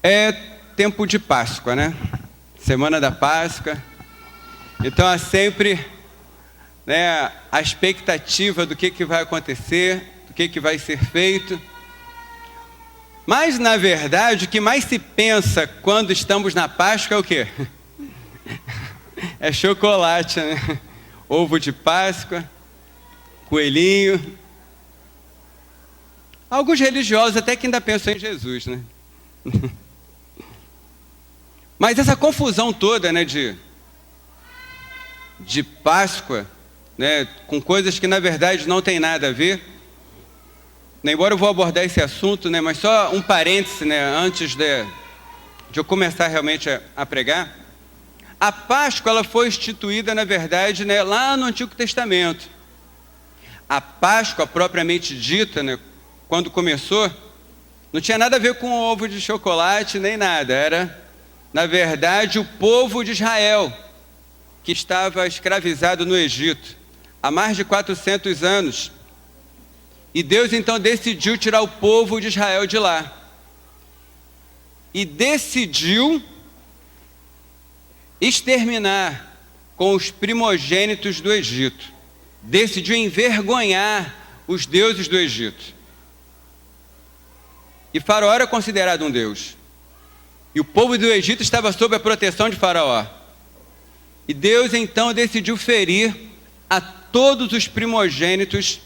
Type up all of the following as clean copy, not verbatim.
É tempo de Páscoa, né? Semana da Páscoa. Então há sempre, né, a expectativa do que vai acontecer, do que vai ser feito. Mas, na verdade, o que mais se pensa quando estamos na Páscoa é o quê? É chocolate, né? Ovo de Páscoa, coelhinho. Alguns religiosos até que ainda pensam em Jesus, né? Mas essa confusão toda, né, de Páscoa, né, com coisas que na verdade não tem nada a ver, né, embora eu vou abordar esse assunto, né, mas só um parêntese, né, antes de eu começar realmente a pregar. A Páscoa ela foi instituída, na verdade, né, lá no Antigo Testamento. A Páscoa propriamente dita, né, quando começou, não tinha nada a ver com ovo de chocolate nem nada. Era, na verdade, o povo de Israel, que estava escravizado no Egito há mais de 400 anos. E Deus então decidiu tirar o povo de Israel de lá. E decidiu exterminar com os primogênitos do Egito. Decidiu envergonhar os deuses do Egito. E Faraó era considerado um deus. E o povo do Egito estava sob a proteção de Faraó. E Deus então decidiu ferir a todos os primogênitos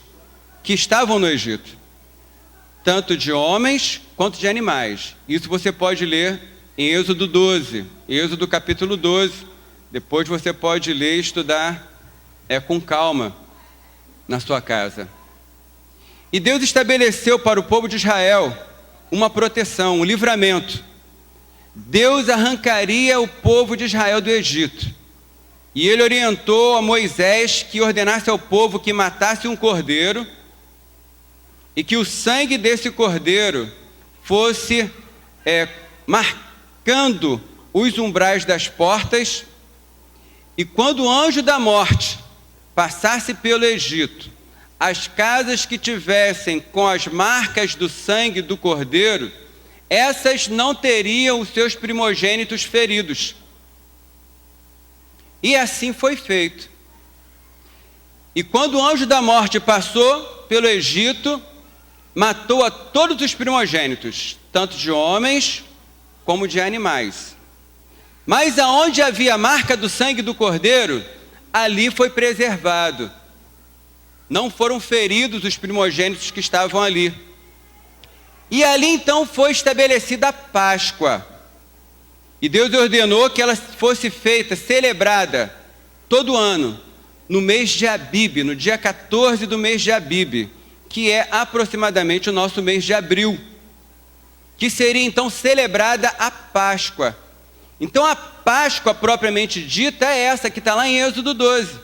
que estavam no Egito, tanto de homens quanto de animais. Isso você pode ler em Êxodo 12, Êxodo capítulo 12. Depois você pode ler e estudar com calma na sua casa. E Deus estabeleceu para o povo de Israel uma proteção, um livramento. Deus arrancaria o povo de Israel do Egito. E ele orientou a Moisés que ordenasse ao povo que matasse um cordeiro e que o sangue desse cordeiro fosse marcando os umbrais das portas, e quando o anjo da morte passasse pelo Egito, as casas que tivessem com as marcas do sangue do cordeiro, essas não teriam os seus primogênitos feridos. E assim foi feito. E quando o anjo da morte passou pelo Egito, matou a todos os primogênitos, tanto de homens como de animais. Mas aonde havia a marca do sangue do cordeiro, ali foi preservado. Não foram feridos os primogênitos que estavam ali. E ali então foi estabelecida a Páscoa. E Deus ordenou que ela fosse feita, celebrada, todo ano, no mês de Abib, no dia 14 do mês de Abib, que é aproximadamente o nosso mês de abril, que seria então celebrada a Páscoa. Então a Páscoa propriamente dita é essa que está lá em Êxodo 12.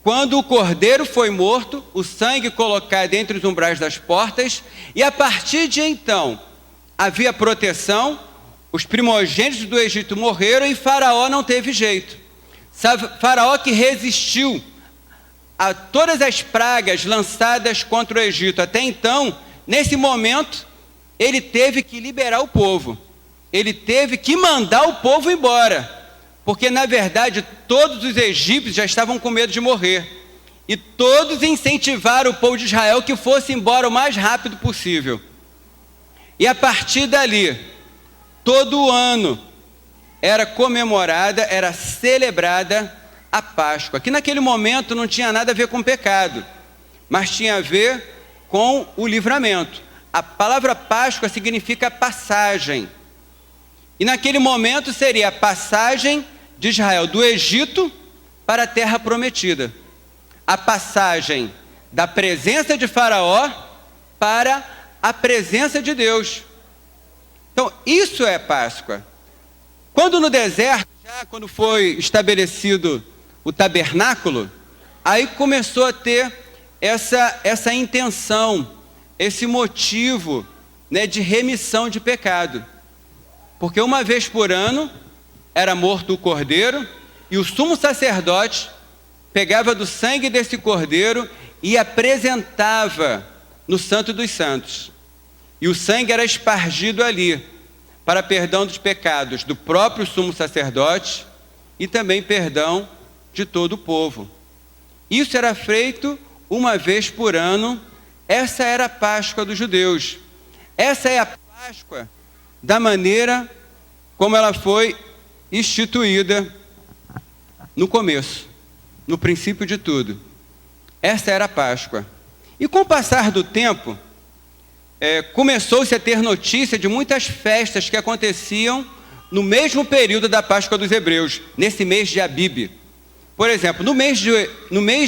Quando o cordeiro foi morto, o sangue colocado entre os umbrais das portas, e a partir de então havia proteção, os primogênitos do Egito morreram e Faraó não teve jeito. Faraó que resistiu a todas as pragas lançadas contra o Egito até então, nesse momento, ele teve que liberar o povo. Ele teve que mandar o povo embora. Porque, na verdade, todos os egípcios já estavam com medo de morrer. E todos incentivaram o povo de Israel que fosse embora o mais rápido possível. E a partir dali, todo ano era comemorada, era celebrada a Páscoa. Que naquele momento não tinha nada a ver com pecado, mas tinha a ver com o livramento. A palavra Páscoa significa passagem. E naquele momento seria a passagem de Israel do Egito para a terra prometida. A passagem da presença de Faraó para a presença de Deus. Então, isso é Páscoa. Quando no deserto, já quando foi estabelecido o tabernáculo, aí começou a ter essa intenção, esse motivo, né, de remissão de pecado. Porque uma vez por ano era morto o cordeiro e o sumo sacerdote pegava do sangue desse cordeiro e apresentava no Santo dos Santos. E o sangue era espargido ali, para perdão dos pecados do próprio sumo sacerdote e também perdão de todo o povo. Isso era feito uma vez por ano. Essa era a Páscoa dos judeus. Essa é a Páscoa da maneira como ela foi instituída no começo, no princípio de tudo. Essa era a Páscoa. E com o passar do tempo, começou-se a ter notícia de muitas festas que aconteciam no mesmo período da Páscoa dos hebreus, nesse mês de Abib. Por exemplo, no mês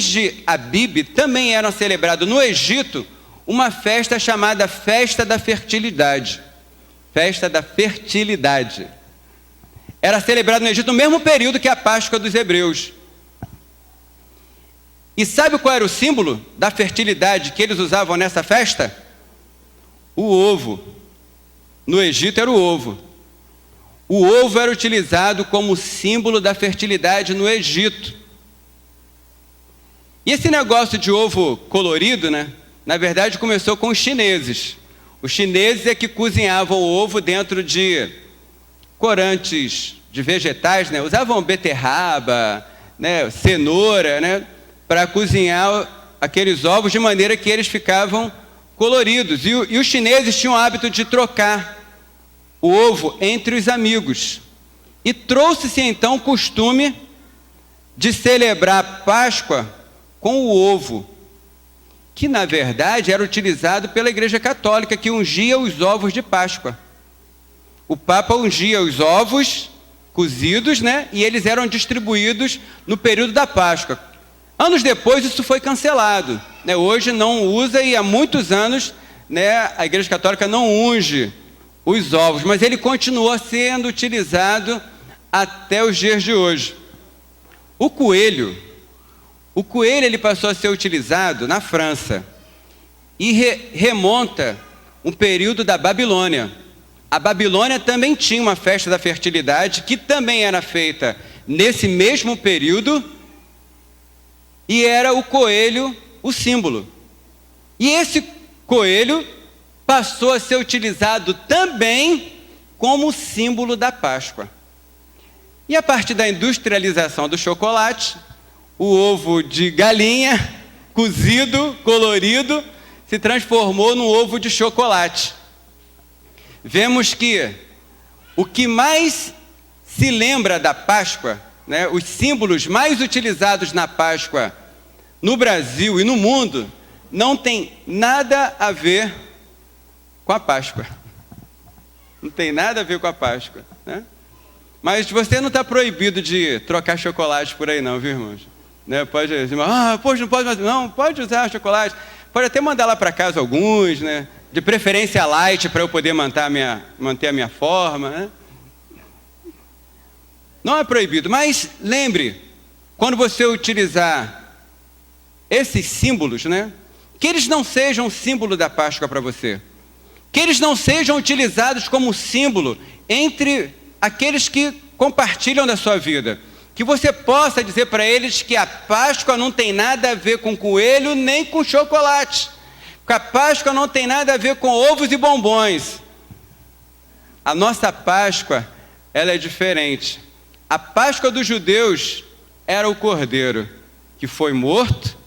de Abib também era celebrado no Egito uma festa chamada Festa da Fertilidade. Festa da Fertilidade. Era celebrado no Egito no mesmo período que a Páscoa dos hebreus. E sabe qual era o símbolo da fertilidade que eles usavam nessa festa? O ovo. No Egito era o ovo. O ovo era utilizado como símbolo da fertilidade no Egito. E esse negócio de ovo colorido, né? Na verdade começou com os chineses. Os chineses é que cozinhavam o ovo dentro de corantes de vegetais, né? Usavam beterraba, né? Cenoura, né? Para cozinhar aqueles ovos de maneira que eles ficavam coloridos. E os chineses tinham o hábito de trocar o ovo entre os amigos. E trouxe-se então o costume de celebrar a Páscoa com o ovo, que na verdade era utilizado pela Igreja Católica, que ungia os ovos de Páscoa. O Papa ungia os ovos cozidos, né? E eles eram distribuídos no período da Páscoa. Anos depois isso foi cancelado, né? Hoje não usa e há muitos anos, né, a Igreja Católica não unge os ovos, mas ele continuou sendo utilizado até os dias de hoje. O coelho ele passou a ser utilizado na França e remonta um período da Babilônia. A Babilônia também tinha uma festa da fertilidade que também era feita nesse mesmo período e era o coelho o símbolo. E esse coelho passou a ser utilizado também como símbolo da Páscoa. E a partir da industrialização do chocolate, o ovo de galinha, cozido, colorido, se transformou num ovo de chocolate. Vemos que o que mais se lembra da Páscoa, né, os símbolos mais utilizados na Páscoa no Brasil e no mundo, não tem nada a ver com a Páscoa. Não tem nada a ver com a Páscoa, né? Mas você não está proibido de trocar chocolate por aí não, viu, irmãos? Né? Pode dizer, poxa, não pode mais. Não, pode usar chocolate. Pode até mandar lá para casa alguns, né? De preferência light, para eu poder manter a minha forma, né? Não é proibido, mas lembre, quando você utilizar esses símbolos, né? Que eles não sejam símbolo da Páscoa para você. Que eles não sejam utilizados como símbolo entre aqueles que compartilham da sua vida. Que você possa dizer para eles que a Páscoa não tem nada a ver com coelho nem com chocolate. Que a Páscoa não tem nada a ver com ovos e bombons. A nossa Páscoa, ela é diferente. A Páscoa dos judeus era o cordeiro que foi morto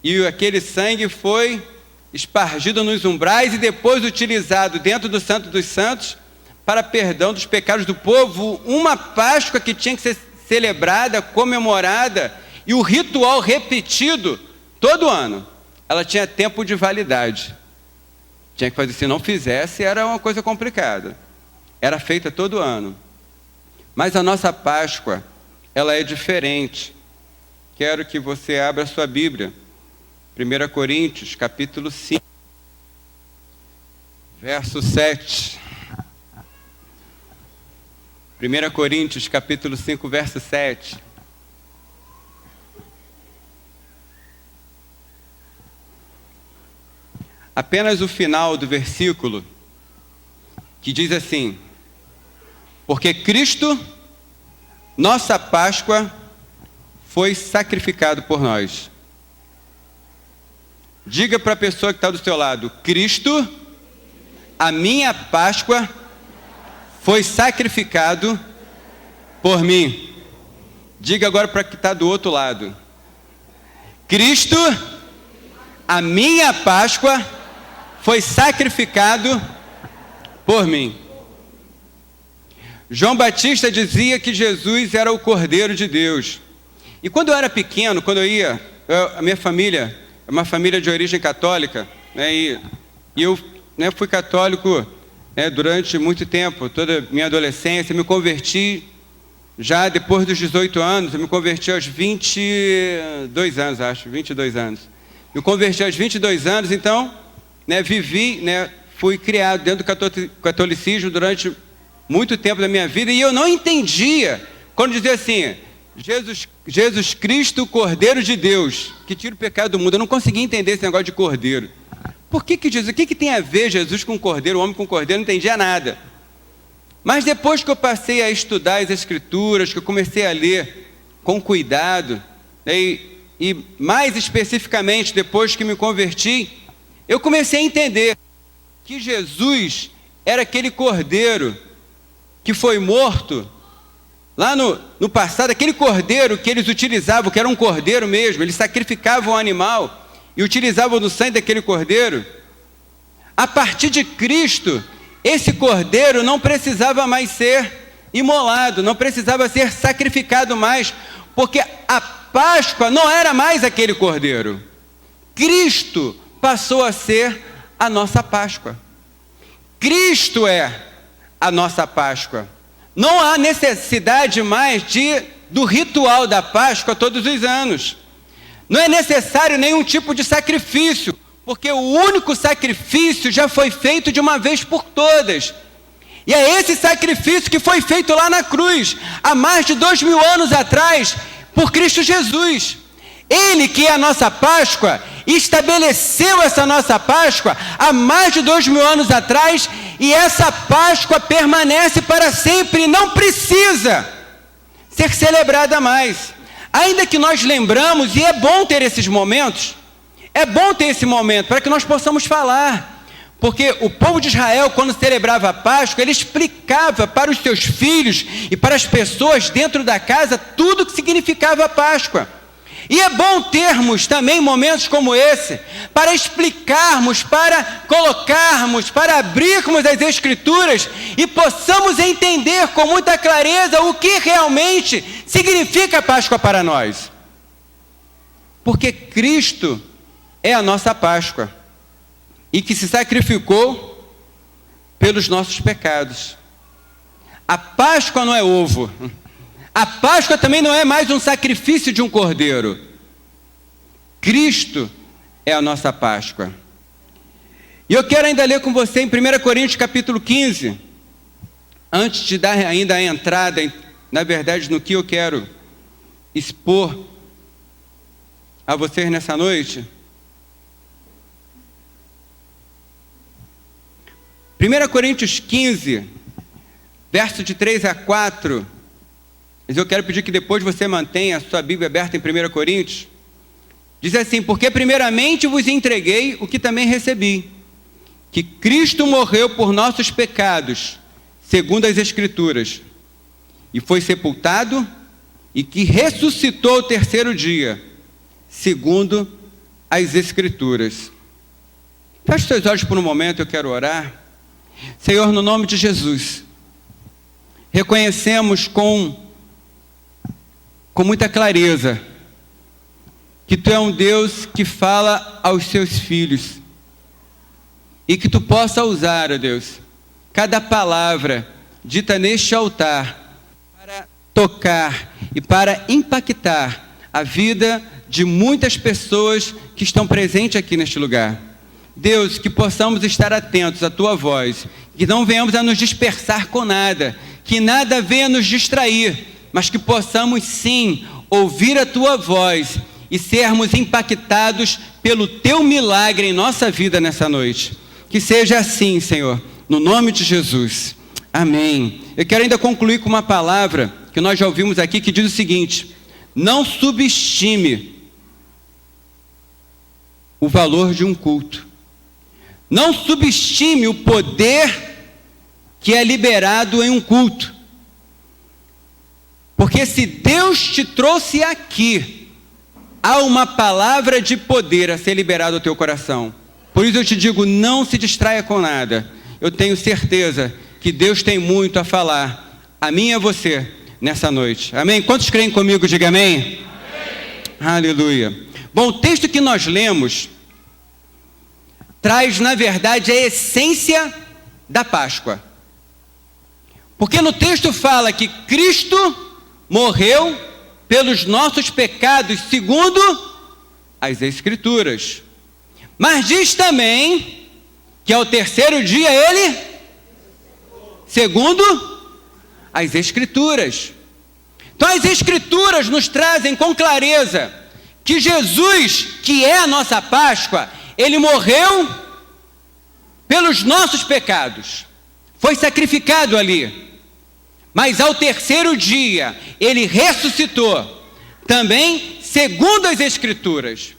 e aquele sangue foi espargido nos umbrais e depois utilizado dentro do Santo dos Santos para perdão dos pecados do povo. Uma Páscoa que tinha que ser celebrada, comemorada e o ritual repetido todo ano. Ela tinha tempo de validade. Tinha que fazer, se não fizesse era uma coisa complicada. Era feita todo ano. Mas a nossa Páscoa, ela é diferente. Quero que você abra a sua Bíblia. 1 Coríntios, capítulo 5, verso 7. 1 Coríntios, capítulo 5, verso 7. Apenas o final do versículo, que diz assim: porque Cristo, nossa Páscoa, foi sacrificado por nós. Diga para a pessoa que está do seu lado: Cristo, a minha Páscoa, foi sacrificado por mim. Diga agora para que está do outro lado. Cristo, a minha Páscoa, foi sacrificado por mim. João Batista dizia que Jesus era o Cordeiro de Deus. E quando eu era pequeno, quando eu ia, a minha família é uma família de origem católica, né, e eu, né, fui católico, né, durante muito tempo, toda a minha adolescência. Me converti já depois dos 18 anos, eu me converti aos 22 anos, acho, 22 anos. Me converti aos 22 anos, então, né, vivi, né, fui criado dentro do catolicismo durante muito tempo da minha vida, e eu não entendia quando dizia assim, Jesus Cristo, o Cordeiro de Deus, que tira o pecado do mundo. Eu não conseguia entender esse negócio de cordeiro. Por que Jesus, o que tem a ver Jesus com cordeiro, o homem com cordeiro? Não entendia nada. Mas depois que eu passei a estudar as Escrituras, que eu comecei a ler com cuidado, né, e mais especificamente depois que me converti, eu comecei a entender que Jesus era aquele cordeiro que foi morto lá no passado, aquele cordeiro que eles utilizavam, que era um cordeiro mesmo, eles sacrificavam um animal e utilizavam do sangue daquele cordeiro. A partir de Cristo, esse cordeiro não precisava mais ser imolado, não precisava ser sacrificado mais, porque a Páscoa não era mais aquele cordeiro. Cristo passou a ser a nossa Páscoa. Cristo é a nossa Páscoa. Não há necessidade mais do ritual da Páscoa todos os anos. Não é necessário nenhum tipo de sacrifício, porque o único sacrifício já foi feito de uma vez por todas. E é esse sacrifício que foi feito lá na cruz, há mais de 2000 anos atrás, por Cristo Jesus. Ele, que é a nossa Páscoa, estabeleceu essa nossa Páscoa há mais de 2000 anos atrás, e essa Páscoa permanece para sempre, não precisa ser celebrada mais. Ainda que nós lembramos, e é bom ter esses momentos, é bom ter esse momento para que nós possamos falar, porque o povo de Israel, quando celebrava a Páscoa, ele explicava para os seus filhos e para as pessoas dentro da casa tudo o que significava a Páscoa. E é bom termos também momentos como esse, para explicarmos, para colocarmos, para abrirmos as Escrituras e possamos entender com muita clareza o que realmente significa a Páscoa para nós. Porque Cristo é a nossa Páscoa, e que se sacrificou pelos nossos pecados. A Páscoa não é ovo. A Páscoa também não é mais um sacrifício de um cordeiro. Cristo é a nossa Páscoa. E eu quero ainda ler com você em 1 Coríntios capítulo 15, antes de dar ainda a entrada, na verdade, no que eu quero expor a vocês nessa noite. 1 Coríntios 15, verso de 3 a 4, mas eu quero pedir que depois você mantenha a sua Bíblia aberta em 1 Coríntios. Diz assim: porque primeiramente vos entreguei o que também recebi, que Cristo morreu por nossos pecados, segundo as Escrituras, e foi sepultado, e que ressuscitou ao terceiro dia, segundo as Escrituras. Feche seus olhos por um momento, eu quero orar. Senhor, no nome de Jesus, reconhecemos com muita clareza que Tu é um Deus que fala aos Seus filhos, e que Tu possa usar, ó Deus, cada palavra dita neste altar para tocar e para impactar a vida de muitas pessoas que estão presentes aqui neste lugar. Deus, que possamos estar atentos à Tua voz, que não venhamos a nos dispersar com nada, que nada venha nos distrair, mas que possamos sim ouvir a Tua voz e sermos impactados pelo Teu milagre em nossa vida nessa noite. Que seja assim, Senhor, no nome de Jesus. Amém. Eu quero ainda concluir com uma palavra que nós já ouvimos aqui, que diz o seguinte: não subestime o valor de um culto. Não subestime o poder que é liberado em um culto. Porque se Deus te trouxe aqui, há uma palavra de poder a ser liberada ao teu coração. Por isso eu te digo, não se distraia com nada. Eu tenho certeza que Deus tem muito a falar a mim e a você nessa noite. Amém? Quantos creem comigo? Diga amém. Amém. Aleluia. Bom, o texto que nós lemos traz, na verdade, a essência da Páscoa. Porque no texto fala que Cristo morreu pelos nossos pecados, segundo as Escrituras. Mas diz também que ao terceiro dia ele, segundo as Escrituras. Então as Escrituras nos trazem com clareza que Jesus, que é a nossa Páscoa, ele morreu pelos nossos pecados. Foi sacrificado ali. Mas ao terceiro dia, ele ressuscitou, também segundo as Escrituras.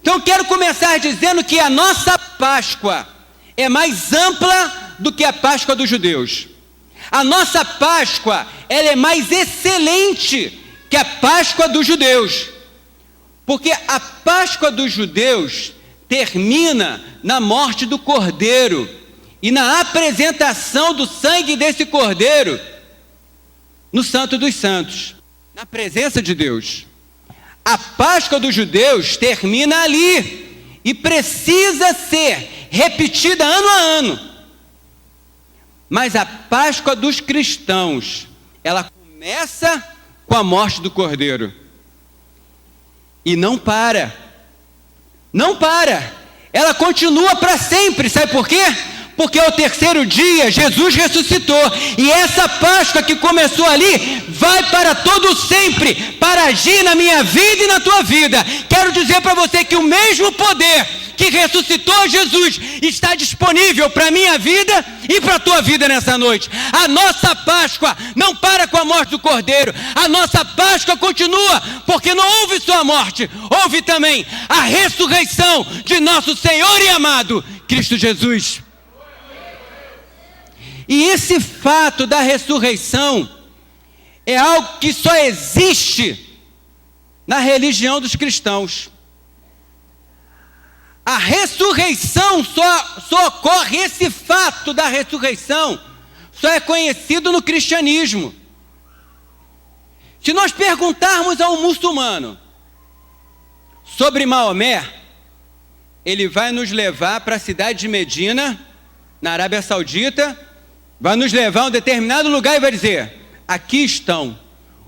Então eu quero começar dizendo que a nossa Páscoa é mais ampla do que a Páscoa dos judeus. A nossa Páscoa, ela é mais excelente que a Páscoa dos judeus. Porque a Páscoa dos judeus termina na morte do Cordeiro e na apresentação do sangue desse Cordeiro no Santo dos Santos, na presença de Deus. A Páscoa dos judeus termina ali e precisa ser repetida ano a ano. Mas a Páscoa dos cristãos, ela começa com a morte do Cordeiro. E não para. Não para. Ela continua para sempre. Sabe por quê? Porque ao terceiro dia Jesus ressuscitou. E essa Páscoa que começou ali vai para todo sempre, para agir na minha vida e na tua vida. Quero dizer para você que o mesmo poder que ressuscitou Jesus está disponível para a minha vida e para a tua vida nessa noite. A nossa Páscoa não para com a morte do Cordeiro. A nossa Páscoa continua, porque não houve só a morte, houve também a ressurreição de nosso Senhor e amado Cristo Jesus. E esse fato da ressurreição é algo que só existe na religião dos cristãos. A ressurreição só ocorre, esse fato da ressurreição só é conhecido no cristianismo. Se nós perguntarmos a um muçulmano sobre Maomé, ele vai nos levar para a cidade de Medina, na Arábia Saudita, vai nos levar a um determinado lugar e vai dizer: aqui estão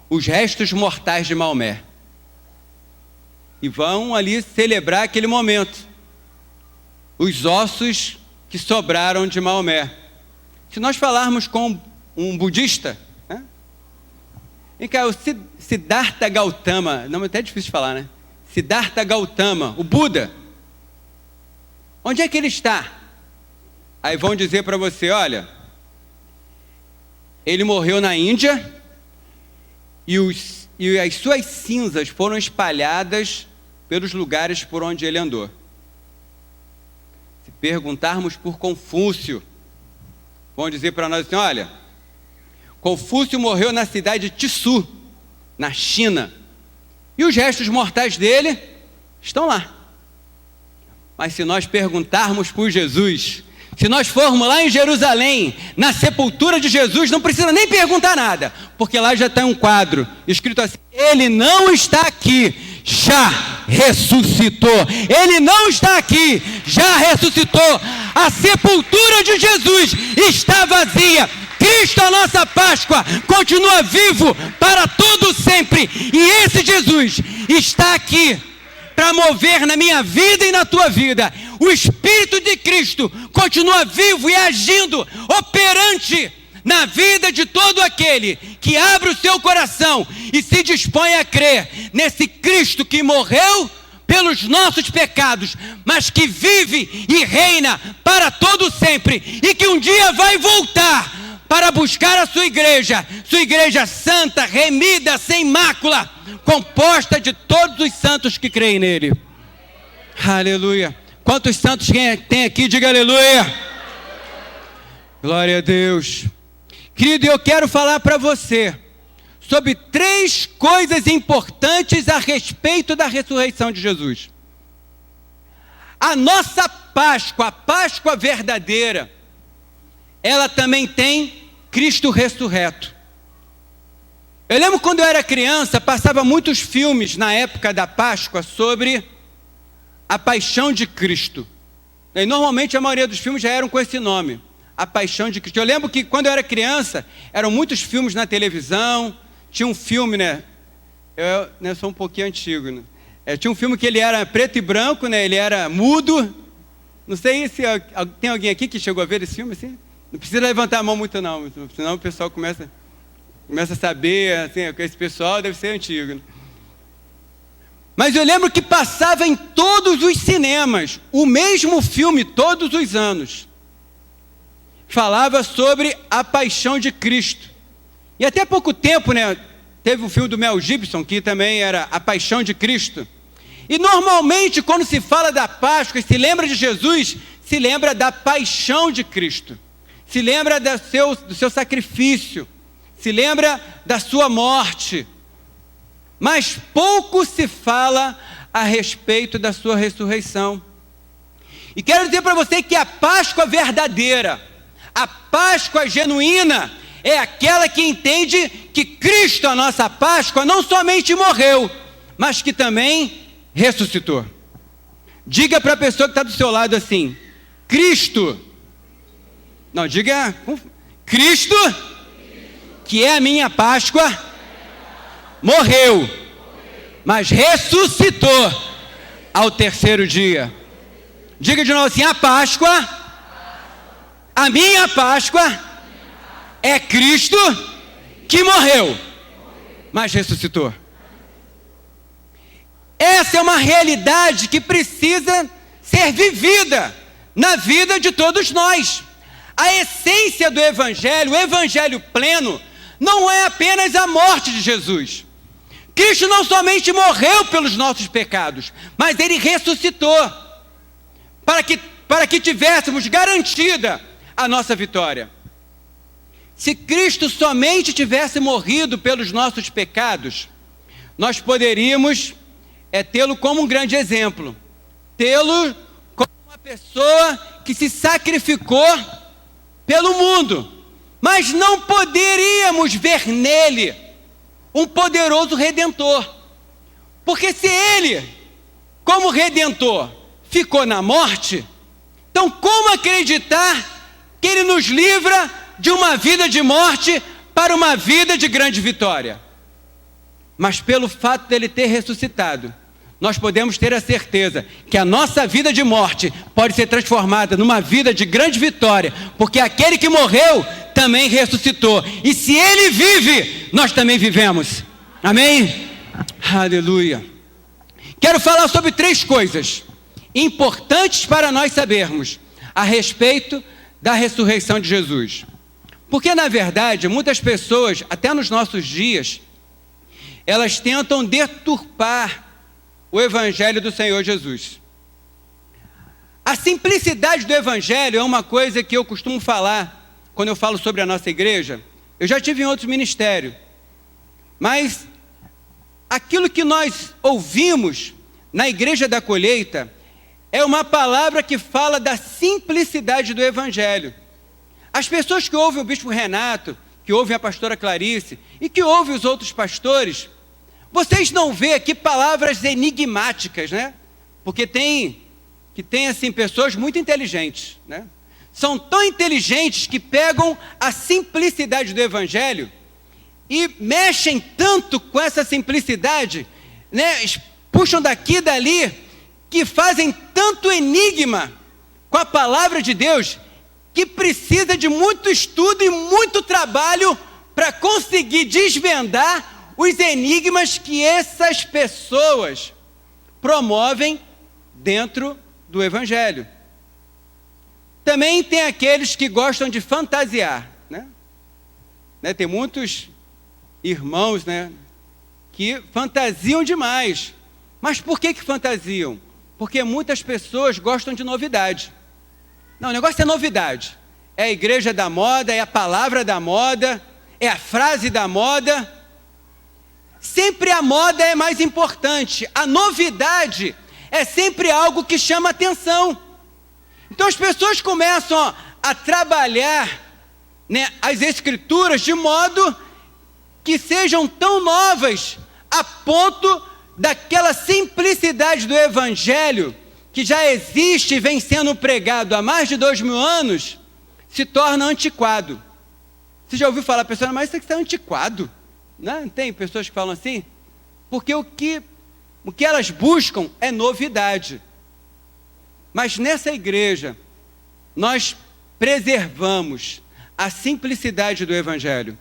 os restos mortais de Maomé. E vão ali celebrar aquele momento. Os ossos que sobraram de Maomé. Se nós falarmos com um budista, né? Vem cá, o Siddhartha Gautama, não é até difícil de falar, né? Siddhartha Gautama, o Buda, onde é que ele está? Aí vão dizer para você: olha, ele morreu na Índia e as suas cinzas foram espalhadas pelos lugares por onde ele andou. Se perguntarmos por Confúcio, vão dizer para nós assim: olha, Confúcio morreu na cidade de Tissu, na China, e os restos mortais dele estão lá. Mas se nós perguntarmos por Jesus, se nós formos lá em Jerusalém, na sepultura de Jesus, não precisa nem perguntar nada, porque lá já está um quadro escrito assim: ele não está aqui, já ressuscitou. Ele não está aqui, já ressuscitou. A sepultura de Jesus está vazia. Cristo, a nossa Páscoa, continua vivo para todo sempre. E esse Jesus está aqui para mover na minha vida e na tua vida. O Espírito de Cristo continua vivo e agindo, operante na vida de todo aquele que abre o seu coração e se dispõe a crer nesse Cristo que morreu pelos nossos pecados, mas que vive e reina para todo sempre, e que um dia vai voltar para buscar a sua igreja santa, remida, sem mácula, composta de todos os santos que creem nele. Aleluia. Quantos santos tem aqui? Diga aleluia. Glória a Deus. Querido, eu quero falar para você sobre 3 coisas importantes a respeito da ressurreição de Jesus. A nossa Páscoa, a Páscoa verdadeira, ela também tem Cristo ressurreto. Eu lembro quando eu era criança, passava muitos filmes na época da Páscoa sobre a paixão de Cristo. E normalmente a maioria dos filmes já eram com esse nome, a paixão de Cristo. Eu lembro que quando eu era criança, eram muitos filmes na televisão. Tinha um filme, eu sou um pouquinho antigo, tinha um filme que ele era preto e branco, ele era mudo. Não sei se tem alguém aqui que chegou a ver esse filme assim? Não precisa levantar a mão muito não, senão o pessoal começa a saber, assim, esse pessoal deve ser antigo. Mas eu lembro que passava em todos os cinemas o mesmo filme todos os anos. Falava sobre a paixão de Cristo. E até pouco tempo, teve um filme do Mel Gibson, que também era A Paixão de Cristo. E normalmente, quando se fala da Páscoa, se lembra de Jesus, se lembra da paixão de Cristo. Se lembra do seu sacrifício. Se lembra da sua morte. Mas pouco se fala a respeito da sua ressurreição. E quero dizer para você que a Páscoa verdadeira, a Páscoa genuína, é aquela que entende que Cristo, a nossa Páscoa, não somente morreu, mas que também ressuscitou. Diga para a pessoa que está do seu lado assim: Cristo, não, diga, Cristo, que é a minha Páscoa, morreu, mas ressuscitou ao terceiro dia. Diga de novo assim: a Páscoa, a minha Páscoa, é Cristo que morreu, mas ressuscitou. Essa é uma realidade que precisa ser vivida na vida de todos nós. A essência do Evangelho, o Evangelho pleno, não é apenas a morte de Jesus. Cristo não somente morreu pelos nossos pecados, mas Ele ressuscitou para que tivéssemos garantida a nossa vitória. Se Cristo somente tivesse morrido pelos nossos pecados, nós poderíamos tê-lo como um grande exemplo, tê-lo como uma pessoa que se sacrificou pelo mundo, mas não poderíamos ver nele um poderoso Redentor, porque se ele, como Redentor, ficou na morte, então como acreditar que ele nos livra de uma vida de morte para uma vida de grande vitória? Mas pelo fato dele ter ressuscitado, nós podemos ter a certeza que a nossa vida de morte pode ser transformada numa vida de grande vitória, porque aquele que morreu também ressuscitou, e se ele vive, nós também vivemos. Amém? Aleluia. Quero falar sobre 3 coisas importantes para nós sabermos a respeito da ressurreição de Jesus. Porque, na verdade, muitas pessoas, até nos nossos dias, elas tentam deturpar o Evangelho do Senhor Jesus. A simplicidade do Evangelho é uma coisa que eu costumo falar quando eu falo sobre a nossa igreja. Eu já tive em outros ministérios, mas aquilo que nós ouvimos na Igreja da Colheita é uma palavra que fala da simplicidade do Evangelho. As pessoas que ouvem o Bispo Renato, que ouvem a pastora Clarice e que ouvem os outros pastores, vocês não vê aqui palavras enigmáticas, Porque tem assim pessoas muito inteligentes, São tão inteligentes que pegam a simplicidade do Evangelho e mexem tanto com essa simplicidade, puxam daqui e dali, que fazem tanto enigma com a palavra de Deus, que precisa de muito estudo e muito trabalho para conseguir desvendar os enigmas que essas pessoas promovem dentro do Evangelho. Também tem aqueles que gostam de fantasiar, Tem muitos irmãos, que fantasiam demais. Mas por que fantasiam? Porque muitas pessoas gostam de novidade. Não, o negócio é novidade. é a igreja da moda, é a palavra da moda, é a frase da moda. Sempre a moda é mais importante. A novidade é sempre algo que chama atenção. Então as pessoas começam a trabalhar, né, as escrituras de modo que sejam tão novas a ponto daquela simplicidade do evangelho que já existe e vem sendo pregado há mais de 2000 anos, se torna antiquado. Você já ouviu falar, a pessoa, mas isso aqui é antiquado? Não tem pessoas que falam assim? Porque o que elas buscam é novidade. Mas nessa igreja, nós preservamos a simplicidade do evangelho.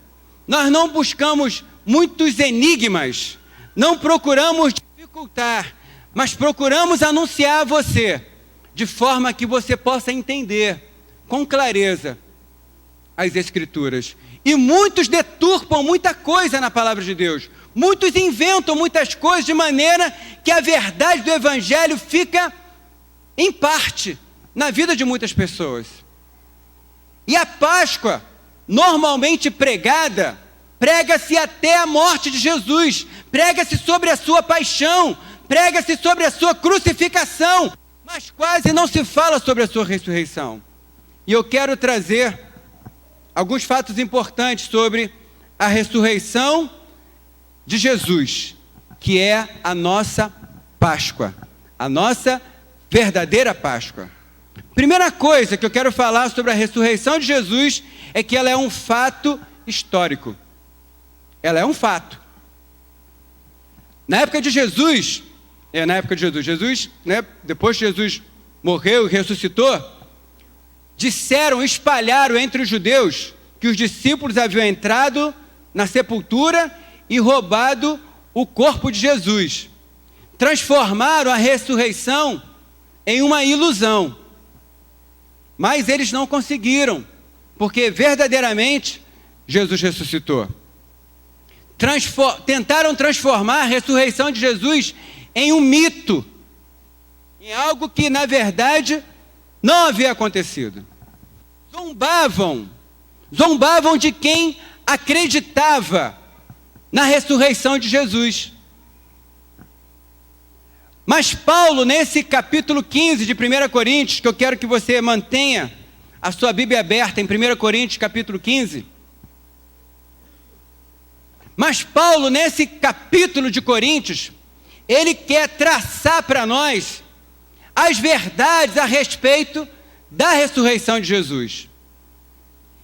Nós não buscamos muitos enigmas, não procuramos dificultar, mas procuramos anunciar a você, de forma que você possa entender com clareza as Escrituras. E muitos deturpam muita coisa na palavra de Deus. Muitos inventam muitas coisas de maneira que a verdade do Evangelho fica em parte na vida de muitas pessoas. E a Páscoa, normalmente pregada, prega-se até a morte de Jesus, prega-se sobre a sua paixão, prega-se sobre a sua crucificação, mas quase não se fala sobre a sua ressurreição. E eu quero trazer alguns fatos importantes sobre a ressurreição de Jesus, que é a nossa Páscoa, a nossa verdadeira Páscoa. Primeira coisa que eu quero falar sobre a ressurreição de Jesus é que ela é um fato histórico. Ela é um fato. Na época de Jesus, depois que Jesus morreu e ressuscitou, espalharam entre os judeus que os discípulos haviam entrado na sepultura e roubado o corpo de Jesus. Transformaram a ressurreição em uma ilusão. Mas eles não conseguiram, porque verdadeiramente Jesus ressuscitou. Tentaram transformar a ressurreição de Jesus em um mito, em algo que na verdade não havia acontecido. Zombavam de quem acreditava na ressurreição de Jesus. Mas Paulo, nesse capítulo 15 de 1 Coríntios, que eu quero que você mantenha a sua Bíblia aberta em 1 Coríntios capítulo 15. Mas Paulo, nesse capítulo de Coríntios, ele quer traçar para nós as verdades a respeito da ressurreição de Jesus.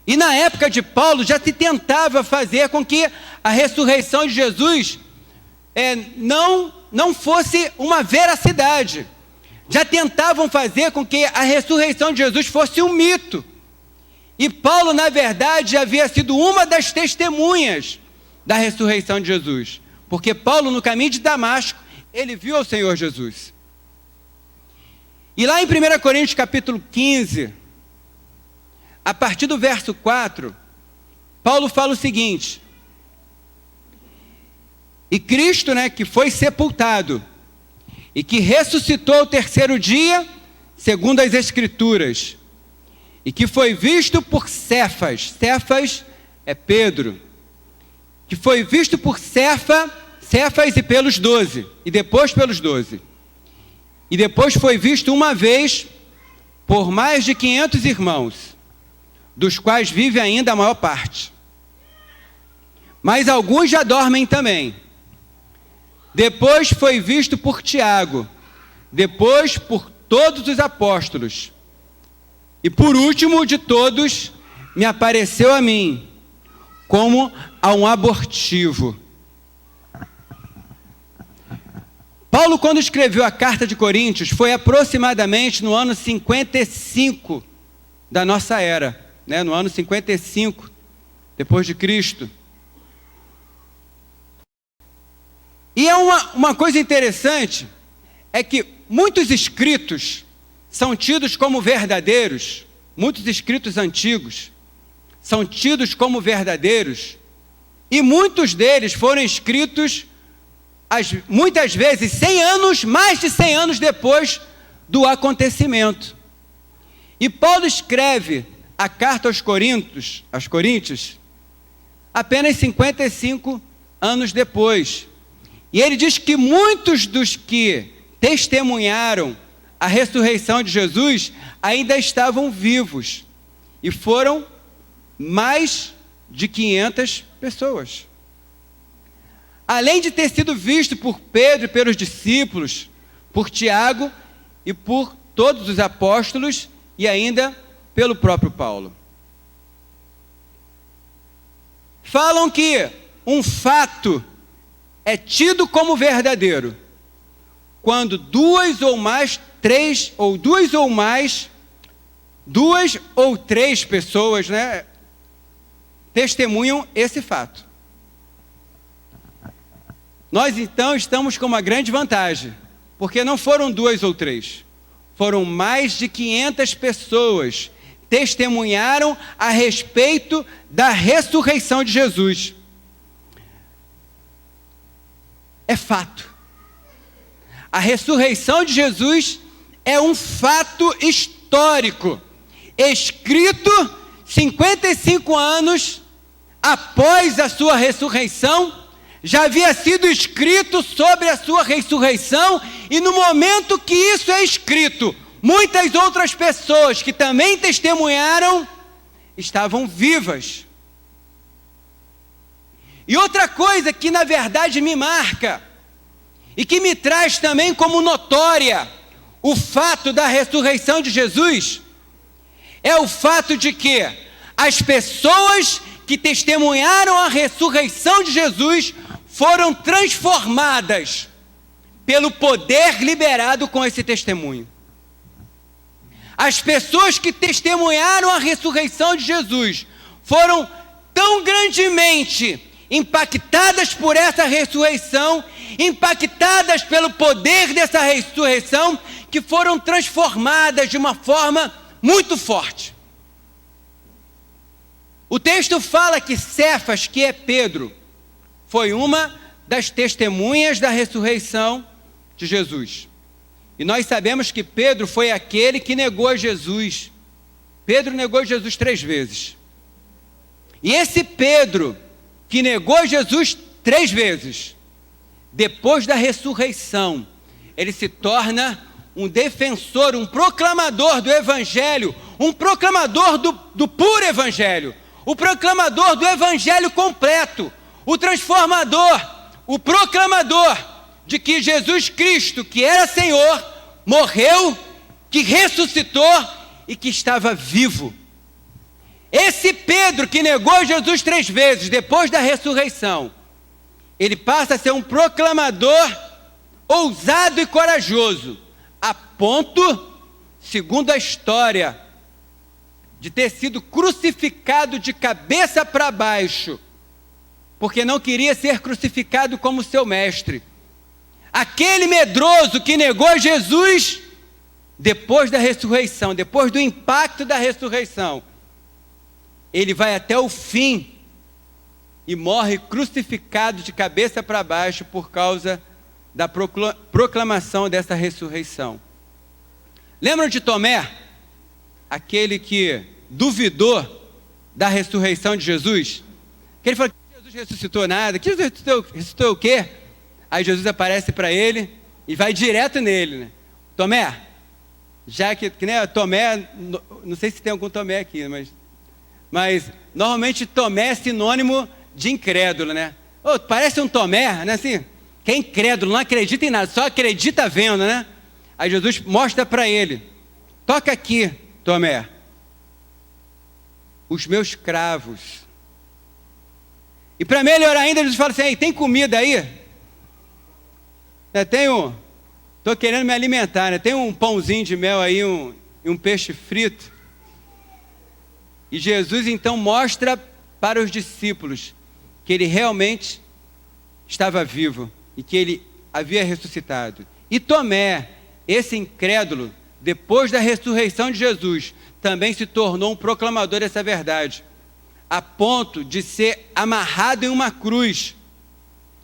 E na época de Paulo já se tentava fazer com que a ressurreição de Jesus não fosse uma veracidade. Já tentavam fazer com que a ressurreição de Jesus fosse um mito. E Paulo, na verdade, havia sido uma das testemunhas da ressurreição de Jesus. Porque Paulo, no caminho de Damasco, ele viu o Senhor Jesus. E lá em 1 Coríntios capítulo 15, a partir do verso 4, Paulo fala o seguinte: e Cristo, que foi sepultado, e que ressuscitou ao terceiro dia, segundo as Escrituras, e que foi visto por Cefas é Pedro, que foi visto por Cefas e pelos 12, e depois pelos 12, e depois foi visto uma vez por mais de 500 irmãos, dos quais vive ainda a maior parte. Mas alguns já dormem também. Depois foi visto por Tiago, depois por todos os apóstolos. E por último de todos, me apareceu a mim, como a um abortivo. Paulo, quando escreveu a carta de Coríntios, foi aproximadamente no ano 55 da nossa era, no ano 55, depois de Cristo. E é uma coisa interessante, é que muitos escritos são tidos como verdadeiros, muitos escritos antigos são tidos como verdadeiros, e muitos deles foram escritos muitas vezes 100 anos, mais de 100 anos depois do acontecimento. E Paulo escreve a carta aos Coríntios, apenas 55 anos depois. E ele diz que muitos dos que testemunharam a ressurreição de Jesus ainda estavam vivos. E foram mais de 500 pessoas. Além de ter sido visto por Pedro e pelos discípulos, por Tiago e por todos os apóstolos e ainda pelo próprio Paulo. Falam que um fato é tido como verdadeiro quando duas ou três pessoas, testemunham esse fato. Nós então estamos com uma grande vantagem, porque não foram 2 ou 3, foram mais de 500 pessoas testemunharam a respeito da ressurreição de Jesus. É fato. A ressurreição de Jesus é um fato histórico, escrito 55 anos após a sua ressurreição. Já havia sido escrito sobre a sua ressurreição, e no momento que isso é escrito, muitas outras pessoas que também testemunharam estavam vivas. E outra coisa que na verdade me marca e que me traz também como notória o fato da ressurreição de Jesus é o fato de que as pessoas que testemunharam a ressurreição de Jesus foram transformadas pelo poder liberado com esse testemunho. As pessoas que testemunharam a ressurreição de Jesus foram tão grandemente impactadas por essa ressurreição, impactadas pelo poder dessa ressurreição, que foram transformadas de uma forma muito forte. O texto fala que Cefas, que é Pedro, foi uma das testemunhas da ressurreição de Jesus. E nós sabemos que Pedro foi aquele que negou a Jesus. Pedro negou Jesus 3 vezes. E esse Pedro, que negou Jesus 3 vezes, depois da ressurreição, ele se torna um defensor, um proclamador do Evangelho, um proclamador do puro Evangelho, o proclamador do Evangelho completo, o transformador, o proclamador de que Jesus Cristo, que era Senhor, morreu, que ressuscitou e que estava vivo. Esse Pedro que negou Jesus 3 vezes depois da ressurreição, ele passa a ser um proclamador ousado e corajoso, a ponto, segundo a história, de ter sido crucificado de cabeça para baixo, porque não queria ser crucificado como seu mestre. Aquele medroso que negou Jesus, depois da ressurreição, depois do impacto da ressurreição, ele vai até o fim e morre crucificado de cabeça para baixo por causa da proclamação dessa ressurreição. Lembram de Tomé? Aquele que duvidou da ressurreição de Jesus? Que ele falou que Jesus ressuscitou nada, que Jesus ressuscitou o quê? Aí Jesus aparece para ele e vai direto nele, né? Tomé, já que né, Tomé, não sei se tem algum Tomé aqui, mas normalmente Tomé é sinônimo de incrédulo, né? Oh, parece um Tomé, né? Assim, que é incrédulo, não acredita em nada, só acredita vendo, né? Aí Jesus mostra para ele: toca aqui, Tomé, os meus cravos. E para melhorar ainda, Jesus fala assim: ei, tem comida aí? Estou querendo me alimentar, né? Tem um pãozinho de mel aí, um peixe frito. E Jesus então mostra para os discípulos que ele realmente estava vivo e que ele havia ressuscitado. E Tomé, esse incrédulo, depois da ressurreição de Jesus, também se tornou um proclamador dessa verdade, a ponto de ser amarrado em uma cruz,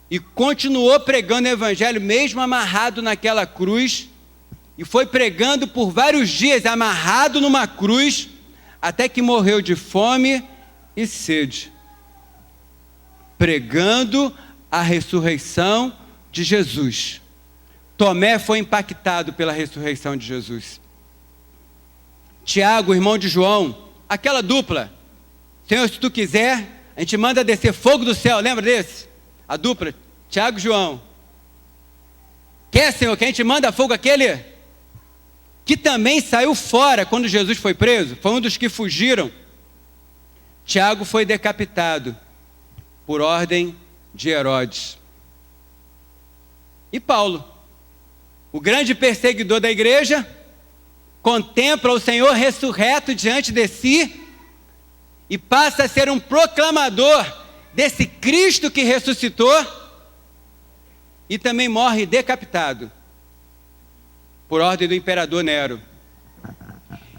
e continuou pregando o Evangelho, mesmo amarrado naquela cruz, e foi pregando por vários dias, amarrado numa cruz, até que morreu de fome e sede, pregando a ressurreição de Jesus. Tomé foi impactado pela ressurreição de Jesus. Tiago, irmão de João, aquela dupla, Senhor, se tu quiser, a gente manda descer fogo do céu, lembra desse? A dupla, Tiago e João. Quer, Senhor, que a gente manda fogo aquele que também saiu fora quando Jesus foi preso, foi um dos que fugiram. Tiago foi decapitado por ordem de Herodes. E Paulo, o grande perseguidor da igreja, contempla o Senhor ressurreto diante de si e passa a ser um proclamador desse Cristo que ressuscitou e também morre decapitado por ordem do imperador Nero.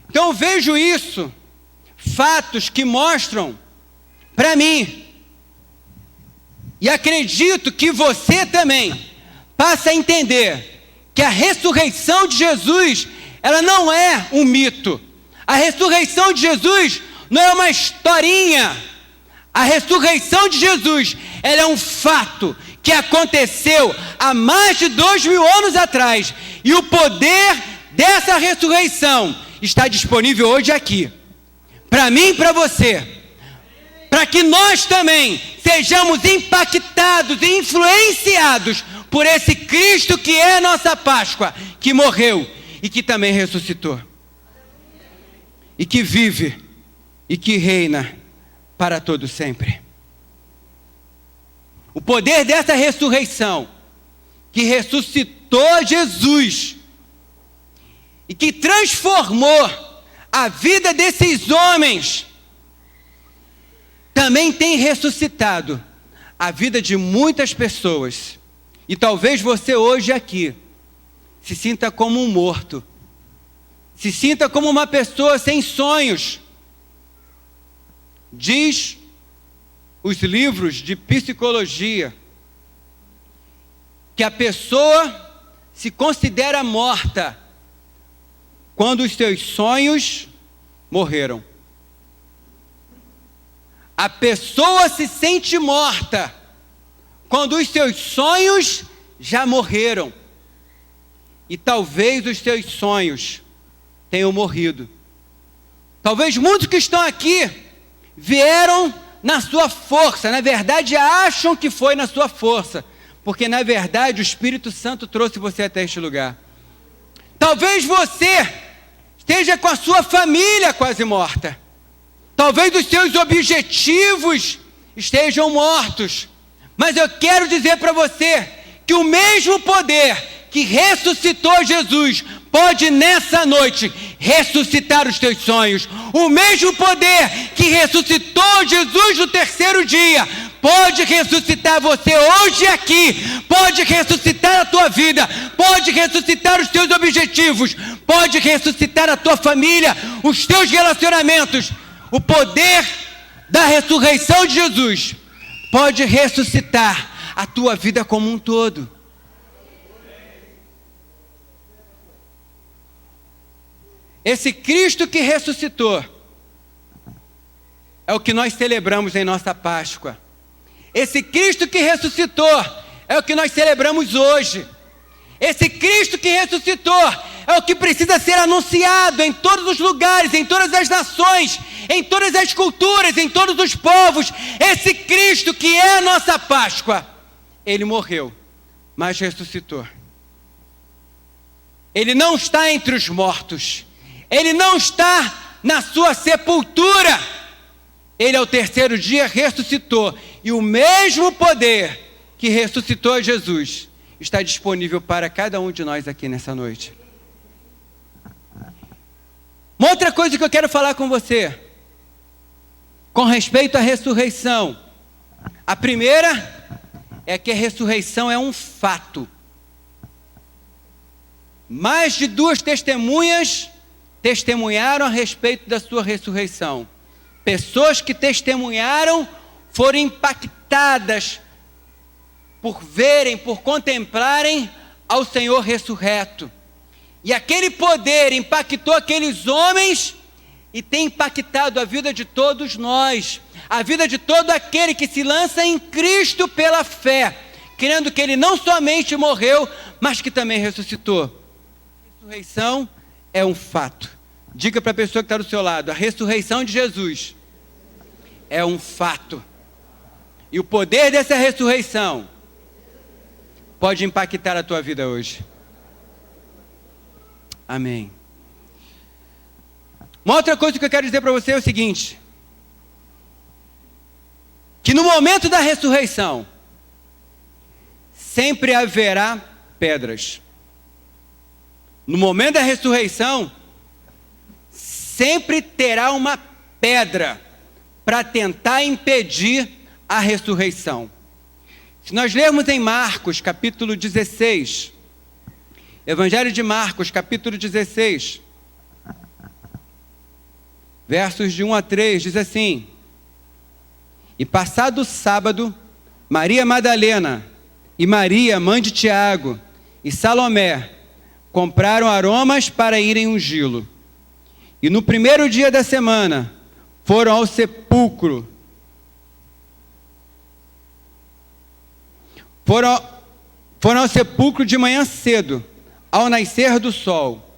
Então eu vejo isso, fatos que mostram para mim, e acredito que você também passa a entender que a ressurreição de Jesus, ela não é um mito. A ressurreição de Jesus não é uma historinha. A ressurreição de Jesus, ela é um fato que aconteceu há mais de 2000 anos atrás. E o poder dessa ressurreição está disponível hoje aqui. Para mim e para você. Para que nós também sejamos impactados e influenciados por esse Cristo que é nossa Páscoa, que morreu e que também ressuscitou. E que vive e que reina para todo sempre. O poder dessa ressurreição, que ressuscitou Jesus e que transformou a vida desses homens, também tem ressuscitado a vida de muitas pessoas. E talvez você hoje aqui se sinta como um morto, se sinta como uma pessoa sem sonhos. Diz os livros de psicologia que a pessoa se considera morta quando os seus sonhos morreram. A pessoa se sente morta quando os seus sonhos já morreram. E talvez os seus sonhos tenham morrido. Talvez muitos que estão aqui vieram na sua força, na verdade acham que foi na sua força, porque na verdade o Espírito Santo trouxe você até este lugar. Talvez você esteja com a sua família quase morta. Talvez os seus objetivos estejam mortos. Mas eu quero dizer para você que o mesmo poder que ressuscitou Jesus pode nessa noite ressuscitar os teus sonhos. O mesmo poder que ressuscitou Jesus no terceiro dia pode ressuscitar você hoje aqui, pode ressuscitar a tua vida, pode ressuscitar os teus objetivos, pode ressuscitar a tua família, os teus relacionamentos. O poder da ressurreição de Jesus pode ressuscitar a tua vida como um todo. Esse Cristo que ressuscitou é o que nós celebramos em nossa Páscoa. Esse Cristo que ressuscitou é o que nós celebramos hoje. Esse Cristo que ressuscitou é o que precisa ser anunciado em todos os lugares, em todas as nações, em todas as culturas, em todos os povos. Esse Cristo que é a nossa Páscoa, ele morreu, mas ressuscitou. Ele não está entre os mortos. Ele não está na sua sepultura. Ele ao terceiro dia ressuscitou. E o mesmo poder que ressuscitou Jesus está disponível para cada um de nós aqui nessa noite. Uma outra coisa que eu quero falar com você, com respeito à ressurreição. A primeira é que a ressurreição é um fato. Mais de 2 testemunhas testemunharam a respeito da sua ressurreição. Pessoas que testemunharam foram impactadas por verem, por contemplarem ao Senhor ressurreto. E aquele poder impactou aqueles homens e tem impactado a vida de todos nós, a vida de todo aquele que se lança em Cristo pela fé, crendo que Ele não somente morreu, mas que também ressuscitou. A ressurreição é um fato. Diga para a pessoa que está do seu lado, a ressurreição de Jesus é um fato. E o poder dessa ressurreição pode impactar a tua vida hoje. Amém. Uma outra coisa que eu quero dizer para você é o seguinte: que no momento da ressurreição, sempre haverá pedras. No momento da ressurreição, sempre terá uma pedra para tentar impedir a ressurreição. Se nós lermos em Marcos, capítulo 16, Evangelho de Marcos, capítulo 16, versos de 1 a 3, diz assim: E passado o sábado, Maria Madalena e Maria, mãe de Tiago, e Salomé, compraram aromas para irem ungí-lo. E no primeiro dia da semana, foram ao sepulcro. Foram ao sepulcro de manhã cedo, ao nascer do sol,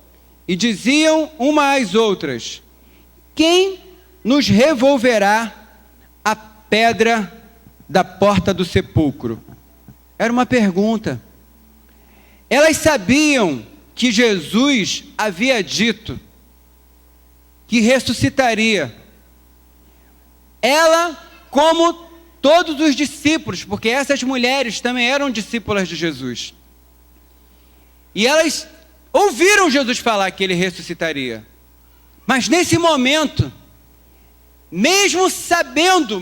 e diziam uma às outras: Quem nos revolverá a pedra da porta do sepulcro? Era uma pergunta. Elas sabiam que Jesus havia dito que ressuscitaria. Ela, como todos os discípulos, porque essas mulheres também eram discípulas de Jesus. E elas ouviram Jesus falar que ele ressuscitaria. Mas nesse momento, mesmo sabendo,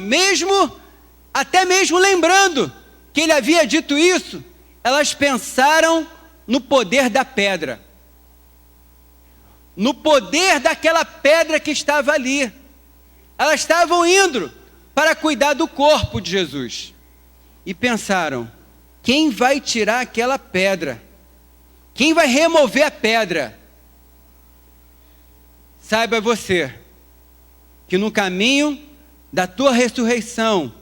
até mesmo lembrando que ele havia dito isso, elas pensaram no poder da pedra. No poder daquela pedra que estava ali. Elas estavam indo para cuidar do corpo de Jesus. E pensaram: quem vai tirar aquela pedra? Quem vai remover a pedra? Saiba você, que no caminho da tua ressurreição,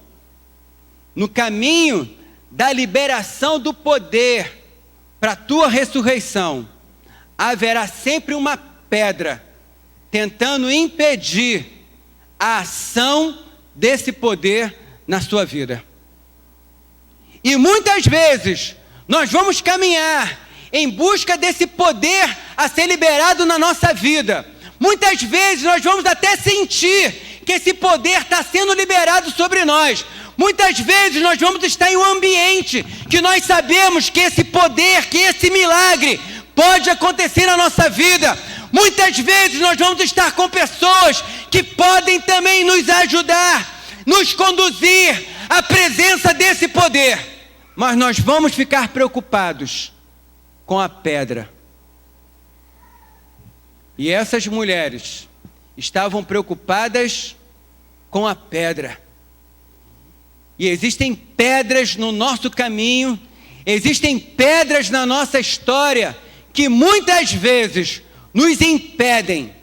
no caminho da liberação do poder para a tua ressurreição, haverá sempre uma pedra tentando impedir a ação desse poder na sua vida. E muitas vezes nós vamos caminhar em busca desse poder a ser liberado na nossa vida. Muitas vezes nós vamos até sentir que esse poder está sendo liberado sobre nós. Muitas vezes nós vamos estar em um ambiente que nós sabemos que esse poder, que esse milagre pode acontecer na nossa vida. Muitas vezes nós vamos estar com pessoas que podem também nos ajudar, nos conduzir à presença desse poder. Mas nós vamos ficar preocupados com a pedra. E essas mulheres estavam preocupadas com a pedra. E existem pedras no nosso caminho, existem pedras na nossa história que muitas vezes nos impedem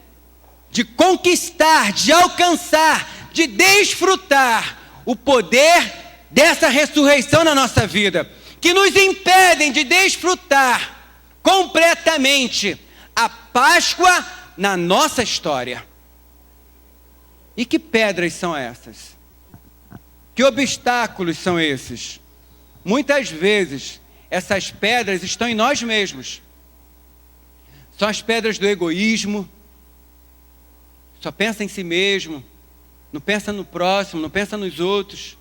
de conquistar, de alcançar, de desfrutar o poder dessa ressurreição na nossa vida, que nos impedem de desfrutar completamente a Páscoa na nossa história. E que pedras são essas? Que obstáculos são esses? Muitas vezes, essas pedras estão em nós mesmos. São as pedras do egoísmo. Só pensa em si mesmo, não pensa no próximo, não pensa nos outros.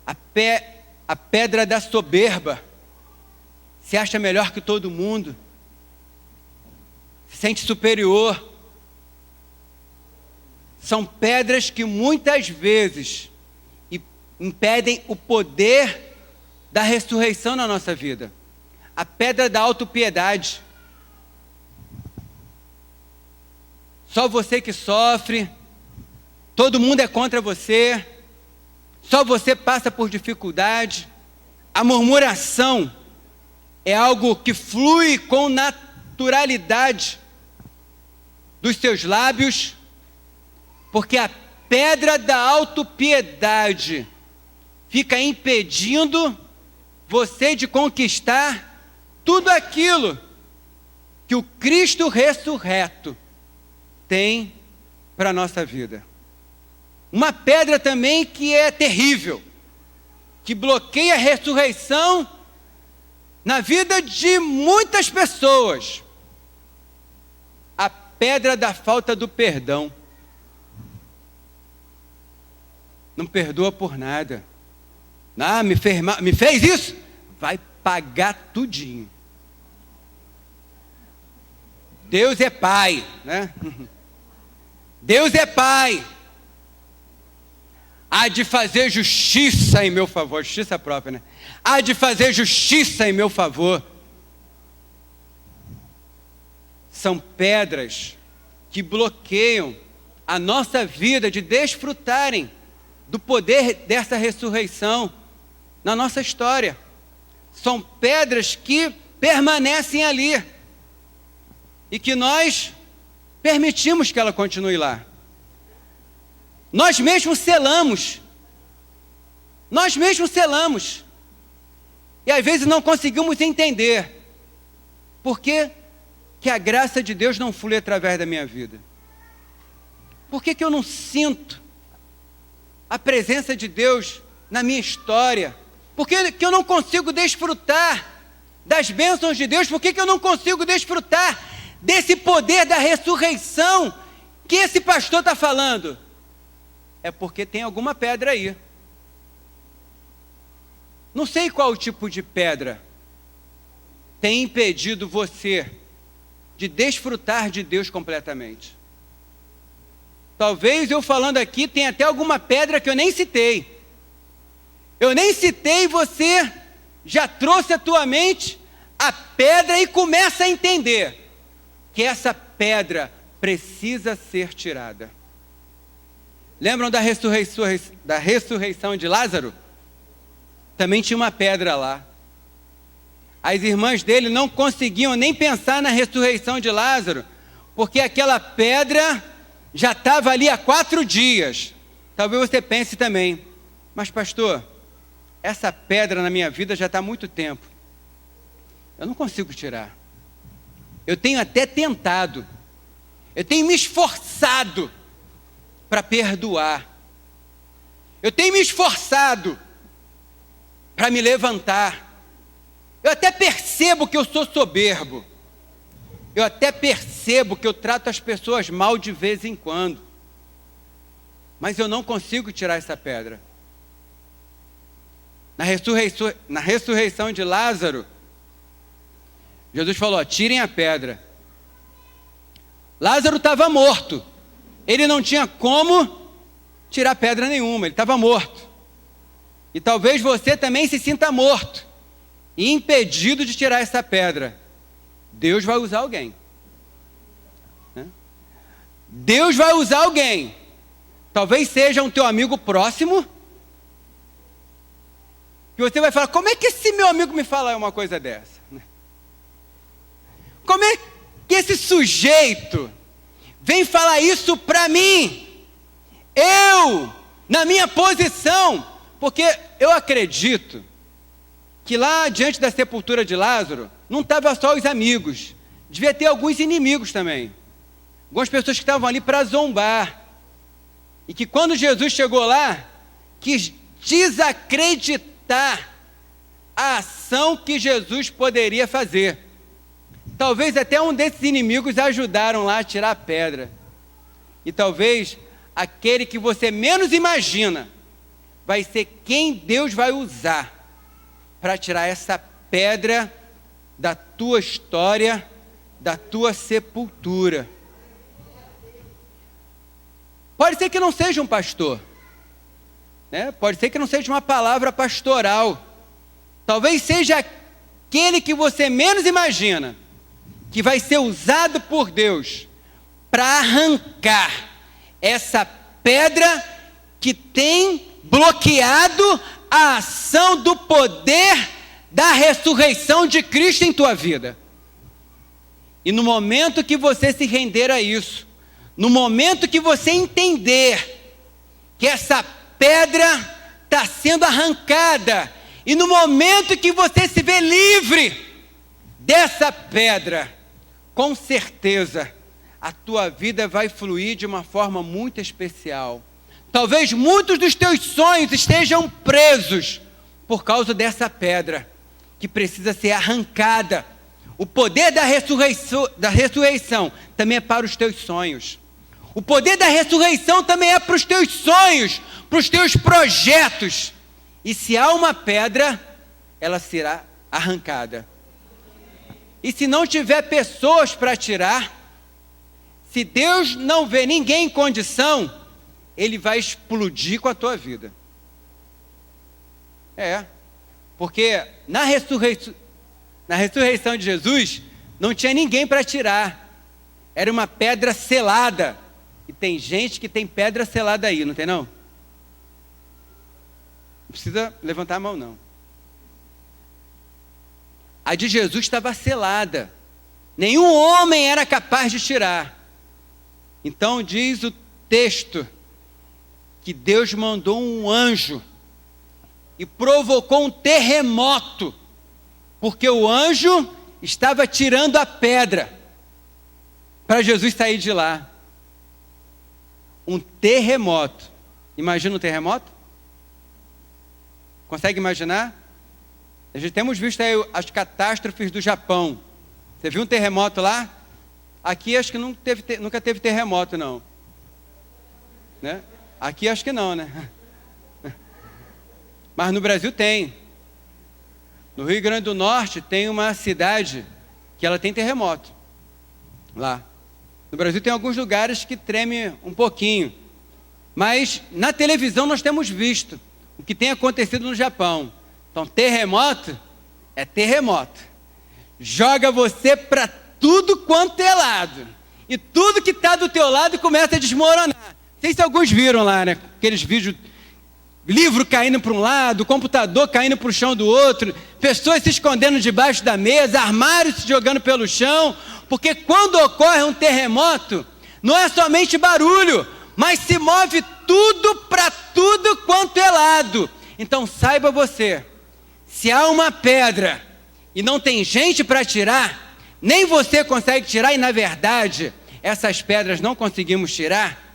A pedra da soberba. Se acha melhor que todo mundo. Se sente superior. São pedras que muitas vezes impedem o poder da ressurreição na nossa vida. A pedra da autopiedade. Só você que sofre, todo mundo é contra você, só você passa por dificuldade. A murmuração é algo que flui com naturalidade. dos seus lábios, porque a pedra da autopiedade fica impedindo você de conquistar tudo aquilo que o Cristo ressurreto tem para a nossa vida. Uma pedra também que é terrível, que bloqueia a ressurreição na vida de muitas pessoas. A pedra da falta do perdão. Não perdoa por nada. Ah, me fez isso? Vai pagar tudinho. Deus é Pai, né? Deus é Pai. Há de fazer justiça em meu favor. Justiça própria, né? Há de fazer justiça em meu favor. São pedras que bloqueiam a nossa vida de desfrutarem do poder dessa ressurreição na nossa história. São pedras que permanecem ali e que nós permitimos que ela continue lá. Nós mesmos selamos. Nós mesmos selamos. E às vezes não conseguimos entender por que a graça de Deus não flui através da minha vida. Por que eu não sinto a presença de Deus na minha história? Por que eu não consigo desfrutar das bênçãos de Deus? Por que eu não consigo desfrutar desse poder da ressurreição que esse pastor está falando? É porque tem alguma pedra aí. Não sei qual tipo de pedra tem impedido você de desfrutar de Deus completamente. Talvez eu falando aqui tenha até alguma pedra que eu nem citei. Eu nem citei, você já trouxe à tua mente a pedra e começa a entender que essa pedra precisa ser tirada. Lembram da ressurreição de Lázaro? Também tinha uma pedra lá. As irmãs dele não conseguiam nem pensar na ressurreição de Lázaro, porque aquela pedra já estava ali há 4 dias. Talvez você pense também, mas pastor, essa pedra na minha vida já está há muito tempo. Eu não consigo tirar. Eu tenho até tentado. Eu tenho me esforçado para perdoar. Eu tenho me esforçado para me levantar. Eu até percebo que eu sou soberbo. Eu até percebo que eu trato as pessoas mal de vez em quando. Mas eu não consigo tirar essa pedra. Na ressurreição de Lázaro, Jesus falou, tirem a pedra. Lázaro estava morto. Ele não tinha como tirar pedra nenhuma, ele estava morto. E talvez você também se sinta morto e impedido de tirar essa pedra. Deus vai usar alguém. Deus vai usar alguém. Talvez seja um teu amigo próximo, que você vai falar, como é que esse meu amigo me fala uma coisa dessa? Como é que esse sujeito vem falar isso para mim? Eu, na minha posição, porque eu acredito que lá diante da sepultura de Lázaro, não estava só os amigos, devia ter alguns inimigos também. Algumas pessoas que estavam ali para zombar. E que quando Jesus chegou lá, quis desacreditar a ação que Jesus poderia fazer. Talvez até um desses inimigos ajudaram lá a tirar a pedra. E talvez aquele que você menos imagina vai ser quem Deus vai usar para tirar essa pedra da tua história, da tua sepultura. Pode ser que não seja um pastor, né? Pode ser que não seja uma palavra pastoral. Talvez seja aquele que você menos imagina, que vai ser usado por Deus para arrancar essa pedra que tem bloqueado a ação do poder da ressurreição de Cristo em tua vida. E no momento que você se render a isso, no momento que você entender que essa pedra está sendo arrancada, e no momento que você se vê livre dessa pedra, com certeza a tua vida vai fluir de uma forma muito especial. Talvez muitos dos teus sonhos estejam presos por causa dessa pedra que precisa ser arrancada. O poder da ressurreição também é para os teus sonhos. O poder da ressurreição também é para os teus sonhos, para os teus projetos. E se há uma pedra, ela será arrancada. E se não tiver pessoas para tirar, se Deus não vê ninguém em condição, Ele vai explodir com a tua vida. Porque na ressurreição de Jesus, não tinha ninguém para tirar. Era uma pedra selada. E tem gente que tem pedra selada aí, não tem não? Não precisa levantar a mão não. A de Jesus estava selada. Nenhum homem era capaz de tirar. Então diz o texto que Deus mandou um anjo e provocou um terremoto, porque o anjo estava tirando a pedra para Jesus sair de lá. Um terremoto. Imagina um terremoto? Consegue imaginar? A gente temos visto aí as catástrofes do Japão. Você viu um terremoto lá? Aqui acho que nunca teve terremoto, não. Né? Aqui acho que não, né? Mas no Brasil tem. No Rio Grande do Norte tem uma cidade que ela tem terremoto. Lá. No Brasil tem alguns lugares que tremem um pouquinho. Mas na televisão nós temos visto o que tem acontecido no Japão. Então terremoto é terremoto. Joga você para tudo quanto é lado. E tudo que está do teu lado começa a desmoronar. Não sei se alguns viram lá, né? Aqueles vídeos, livro caindo para um lado, computador caindo para o chão do outro, pessoas se escondendo debaixo da mesa, armários se jogando pelo chão, porque quando ocorre um terremoto, não é somente barulho, mas se move tudo para tudo quanto é lado. Então saiba você, se há uma pedra e não tem gente para tirar, nem você consegue tirar, e na verdade, essas pedras não conseguimos tirar,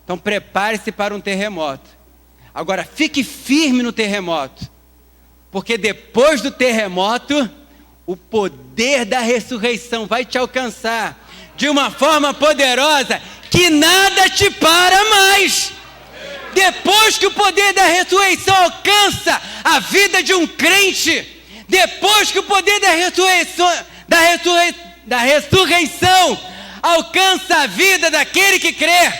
então prepare-se para um terremoto. Agora, fique firme no terremoto, porque depois do terremoto, o poder da ressurreição vai te alcançar de uma forma poderosa que nada te para mais. Depois que o poder da ressurreição alcança a vida de um crente, depois que o poder da ressurreição alcança a vida daquele que crê,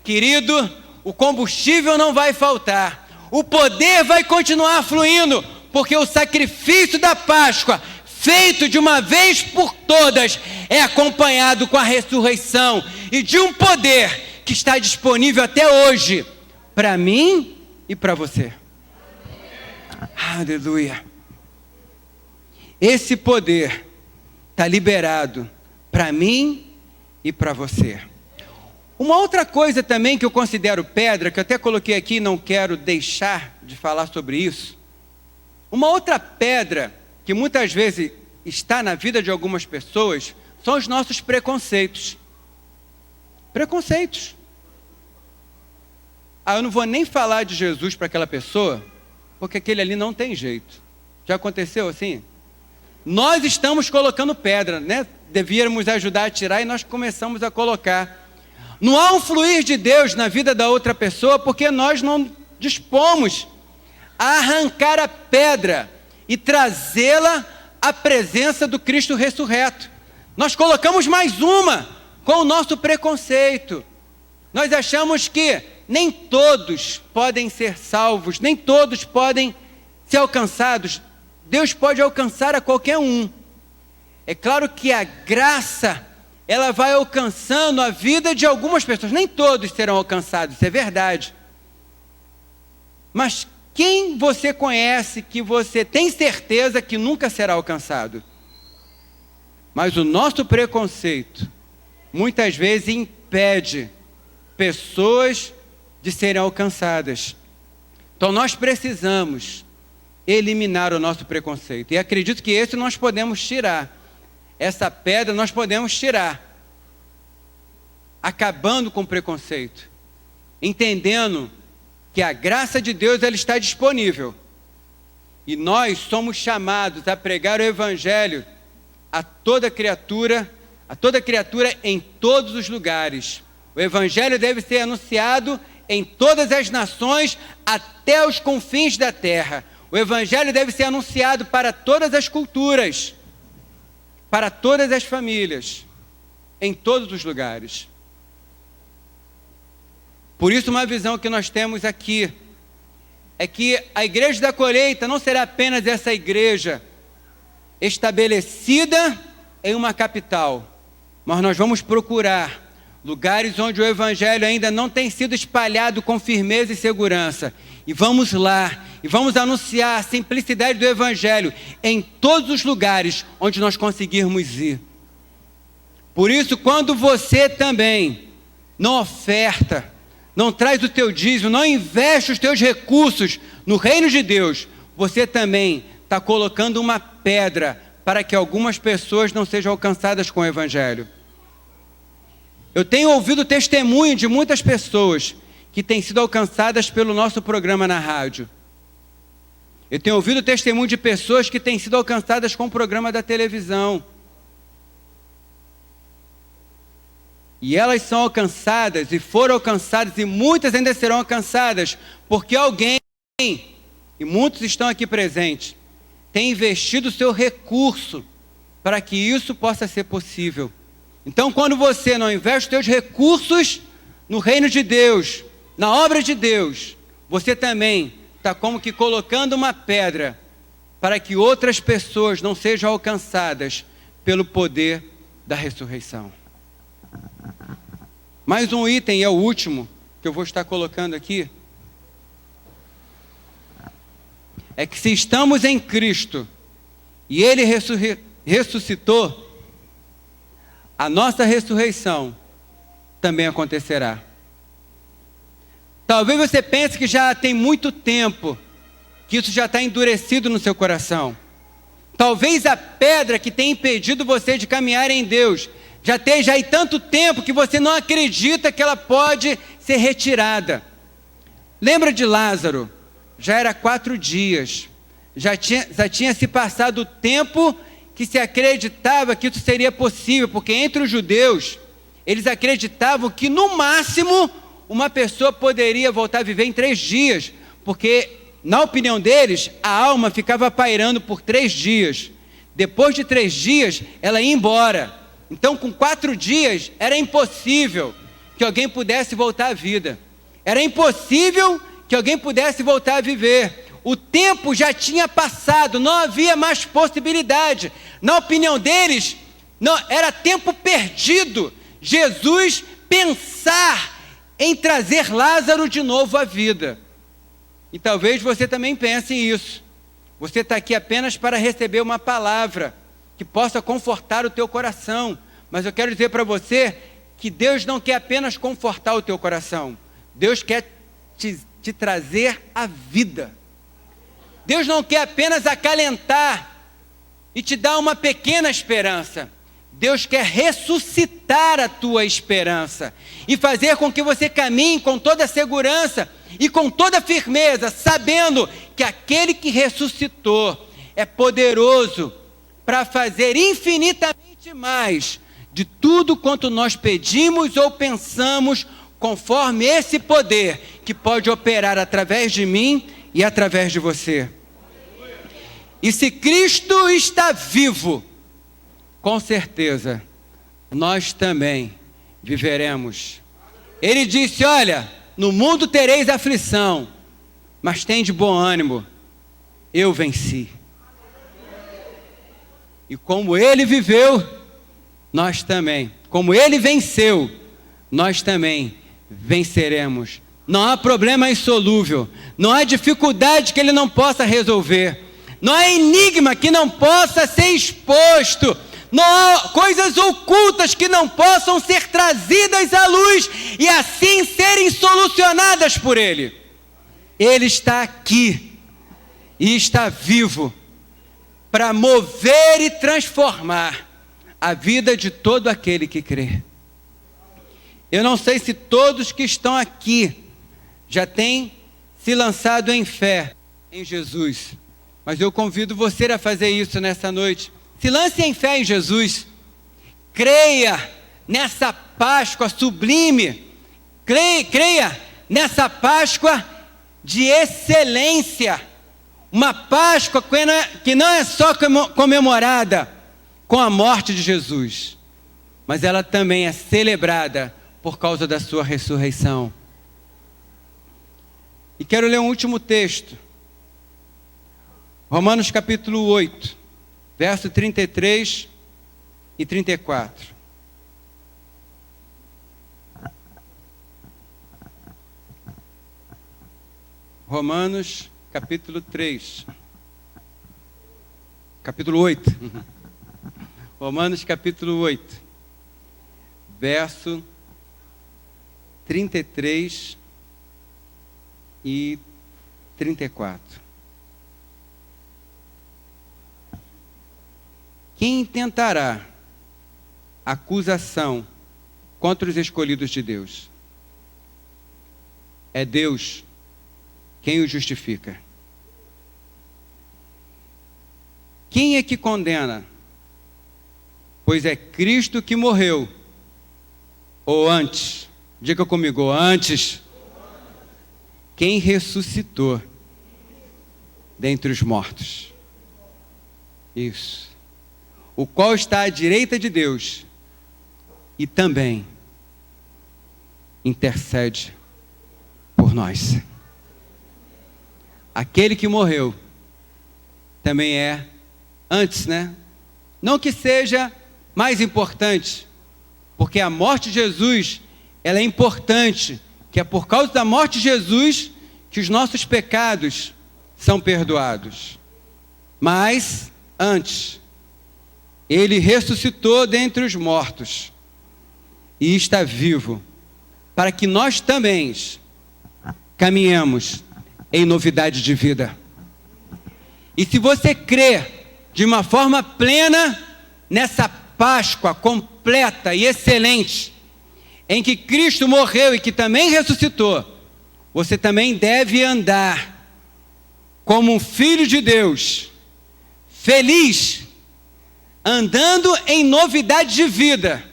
querido, o combustível não vai faltar, o poder vai continuar fluindo, porque o sacrifício da Páscoa, feito de uma vez por todas, é acompanhado com a ressurreição e de um poder que está disponível até hoje, para mim e para você. Aleluia. Esse poder está liberado para mim e para você. Uma outra coisa também que eu considero pedra, que eu até coloquei aqui e não quero deixar de falar sobre isso. Uma outra pedra que muitas vezes está na vida de algumas pessoas são os nossos preconceitos. Preconceitos. Eu não vou nem falar de Jesus para aquela pessoa, porque aquele ali não tem jeito. Já aconteceu assim? Nós estamos colocando pedra, né? Devíamos ajudar a tirar e nós começamos a colocar. Não há um fluir de Deus na vida da outra pessoa porque nós não dispomos a arrancar a pedra e trazê-la à presença do Cristo ressurreto. Nós colocamos mais uma com o nosso preconceito. Nós achamos que nem todos podem ser salvos, nem todos podem ser alcançados. Deus pode alcançar a qualquer um. É claro que a graça, ela vai alcançando a vida de algumas pessoas. Nem todos serão alcançados, isso é verdade. Mas quem você conhece que você tem certeza que nunca será alcançado? Mas o nosso preconceito, muitas vezes, impede pessoas de serem alcançadas. Então nós precisamos eliminar o nosso preconceito. E acredito que esse nós podemos tirar. Essa pedra nós podemos tirar. Acabando com o preconceito. Entendendo que a graça de Deus ela está disponível. E nós somos chamados a pregar o Evangelho a toda criatura em todos os lugares. O Evangelho deve ser anunciado em todas as nações até os confins da terra. O Evangelho deve ser anunciado para todas as culturas, para todas as famílias, em todos os lugares. Por isso, uma visão que nós temos aqui é que a Igreja da Colheita não será apenas essa igreja estabelecida em uma capital, mas nós vamos procurar lugares onde o Evangelho ainda não tem sido espalhado com firmeza e segurança. E vamos lá, e vamos anunciar a simplicidade do Evangelho em todos os lugares onde nós conseguirmos ir. Por isso, quando você também não oferta, não traz o teu dízimo, não investe os teus recursos no reino de Deus, você também está colocando uma pedra para que algumas pessoas não sejam alcançadas com o Evangelho. Eu tenho ouvido testemunho de muitas pessoas que têm sido alcançadas pelo nosso programa na rádio. Eu tenho ouvido testemunho de pessoas que têm sido alcançadas com o programa da televisão. E elas são alcançadas, e foram alcançadas, e muitas ainda serão alcançadas, porque alguém, e muitos estão aqui presentes, tem investido o seu recurso para que isso possa ser possível. Então, quando você não investe os seus recursos no reino de Deus, na obra de Deus, você também está como que colocando uma pedra para que outras pessoas não sejam alcançadas pelo poder da ressurreição. Mais um item, e é o último, que eu vou estar colocando aqui, é que se estamos em Cristo, e Ele ressuscitou, a nossa ressurreição também acontecerá. Talvez você pense que já tem muito tempo, que isso já está endurecido no seu coração. Talvez a pedra que tem impedido você de caminhar em Deus, já esteja aí tanto tempo que você não acredita que ela pode ser retirada. Lembra de Lázaro? Já era 4 dias, já tinha se passado o tempo que se acreditava que isso seria possível, porque entre os judeus, eles acreditavam que no máximo uma pessoa poderia voltar a viver em 3 dias, porque na opinião deles, a alma ficava pairando por 3 dias. Depois de 3 dias, ela ia embora. Então, com 4 dias, era impossível que alguém pudesse voltar à vida. Era impossível que alguém pudesse voltar a viver. O tempo já tinha passado, não havia mais possibilidade. Na opinião deles, não, era tempo perdido. Jesus pensar em trazer Lázaro de novo à vida. E talvez você também pense isso. Você está aqui apenas para receber uma palavra que possa confortar o teu coração. Mas eu quero dizer para você que Deus não quer apenas confortar o teu coração. Deus quer te trazer a vida. Deus não quer apenas acalentar e te dar uma pequena esperança. Deus quer ressuscitar a tua esperança e fazer com que você caminhe com toda segurança e com toda firmeza, sabendo que aquele que ressuscitou é poderoso para fazer infinitamente mais de tudo quanto nós pedimos ou pensamos, conforme esse poder que pode operar através de mim e através de você. E se Cristo está vivo, com certeza, nós também viveremos. Ele disse, olha, no mundo tereis aflição, mas tende bom ânimo, eu venci. E como ele viveu, nós também. Como ele venceu, nós também venceremos. Não há problema insolúvel, não há dificuldade que ele não possa resolver, não há enigma que não possa ser exposto. Não há coisas ocultas que não possam ser trazidas à luz e assim serem solucionadas por Ele. Ele está aqui e está vivo para mover e transformar a vida de todo aquele que crê. Eu não sei se todos que estão aqui já têm se lançado em fé em Jesus, mas eu convido você a fazer isso nessa noite. Se lance em fé em Jesus, creia nessa Páscoa sublime, creia nessa Páscoa de excelência, uma Páscoa que não é só comemorada com a morte de Jesus, mas ela também é celebrada por causa da sua ressurreição. E quero ler um último texto, Romanos capítulo 8, verso 33 e 34. Romanos capítulo 3. Capítulo 8. Romanos capítulo 8. Verso 33 e 34. Quem intentará acusação contra os escolhidos de Deus? É Deus quem o justifica. Quem é que condena? Pois é Cristo que morreu, ou antes, diga comigo, antes, quem ressuscitou dentre os mortos. Isso. O qual está à direita de Deus e também intercede por nós. Aquele que morreu também é antes, né? Não que seja mais importante, porque a morte de Jesus, ela é importante, que é por causa da morte de Jesus que os nossos pecados são perdoados. Mas antes, Ele ressuscitou dentre os mortos e está vivo, para que nós também caminhemos em novidade de vida. E se você crê de uma forma plena nessa Páscoa completa e excelente, em que Cristo morreu e que também ressuscitou, você também deve andar como um filho de Deus, feliz, andando em novidade de vida,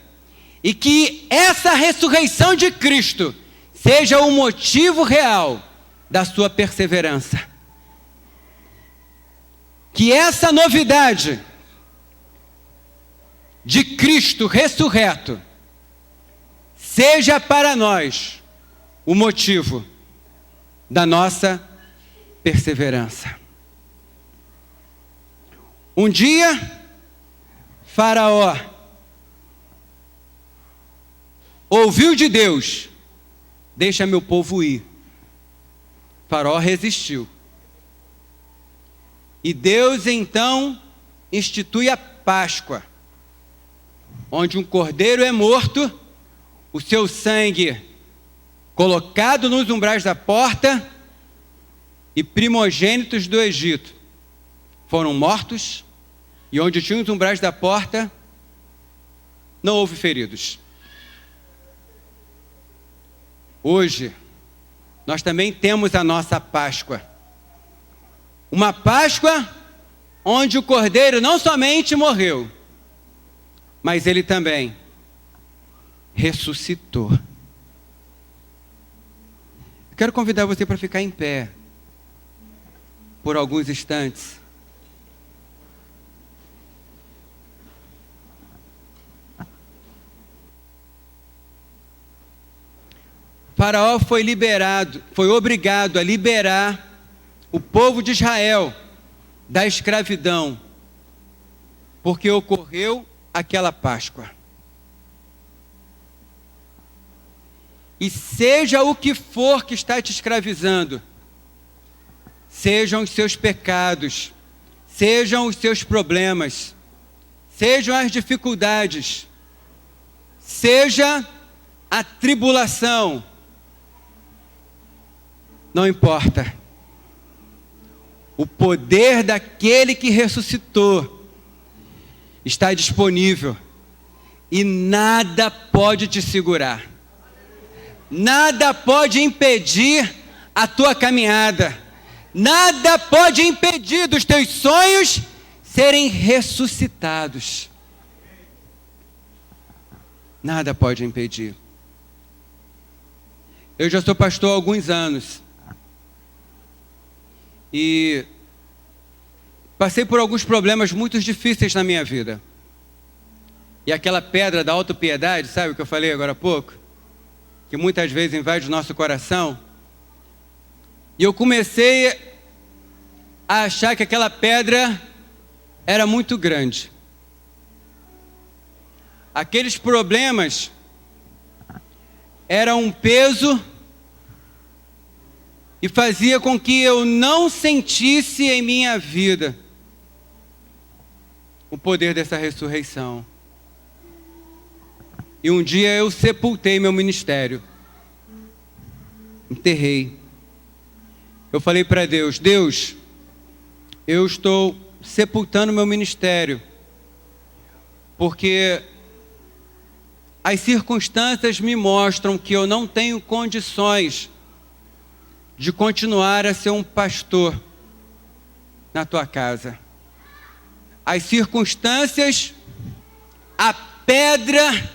e que essa ressurreição de Cristo seja o motivo real da sua perseverança. Que essa novidade de Cristo ressurreto seja para nós o motivo da nossa perseverança. Um dia, Faraó ouviu de Deus: deixa meu povo ir. Faraó resistiu. E Deus então institui a Páscoa, onde um cordeiro é morto, o seu sangue colocado nos umbrais da porta, e primogênitos do Egito foram mortos, e onde tinham os umbrais da porta, não houve feridos. Hoje, nós também temos a nossa Páscoa. Uma Páscoa onde o cordeiro não somente morreu, mas ele também ressuscitou. Eu quero convidar você para ficar em pé por alguns instantes. Faraó foi obrigado a liberar o povo de Israel da escravidão, porque ocorreu aquela Páscoa. E seja o que for que está te escravizando, sejam os seus pecados, sejam os seus problemas, sejam as dificuldades, seja a tribulação, não importa. O poder daquele que ressuscitou está disponível e nada pode te segurar. Nada pode impedir a tua caminhada. Nada pode impedir dos teus sonhos serem ressuscitados. Nada pode impedir. Eu já sou pastor há alguns anos. E passei por alguns problemas muito difíceis na minha vida. E aquela pedra da autopiedade, sabe o que eu falei agora há pouco? Que muitas vezes invade o nosso coração. E eu comecei a achar que aquela pedra era muito grande. Aqueles problemas eram um peso e fazia com que eu não sentisse em minha vida o poder dessa ressurreição. E um dia eu sepultei meu ministério. Enterrei. Eu falei para Deus, Deus, eu estou sepultando meu ministério, porque as circunstâncias me mostram que eu não tenho condições de continuar a ser um pastor na tua casa. As circunstâncias, a pedra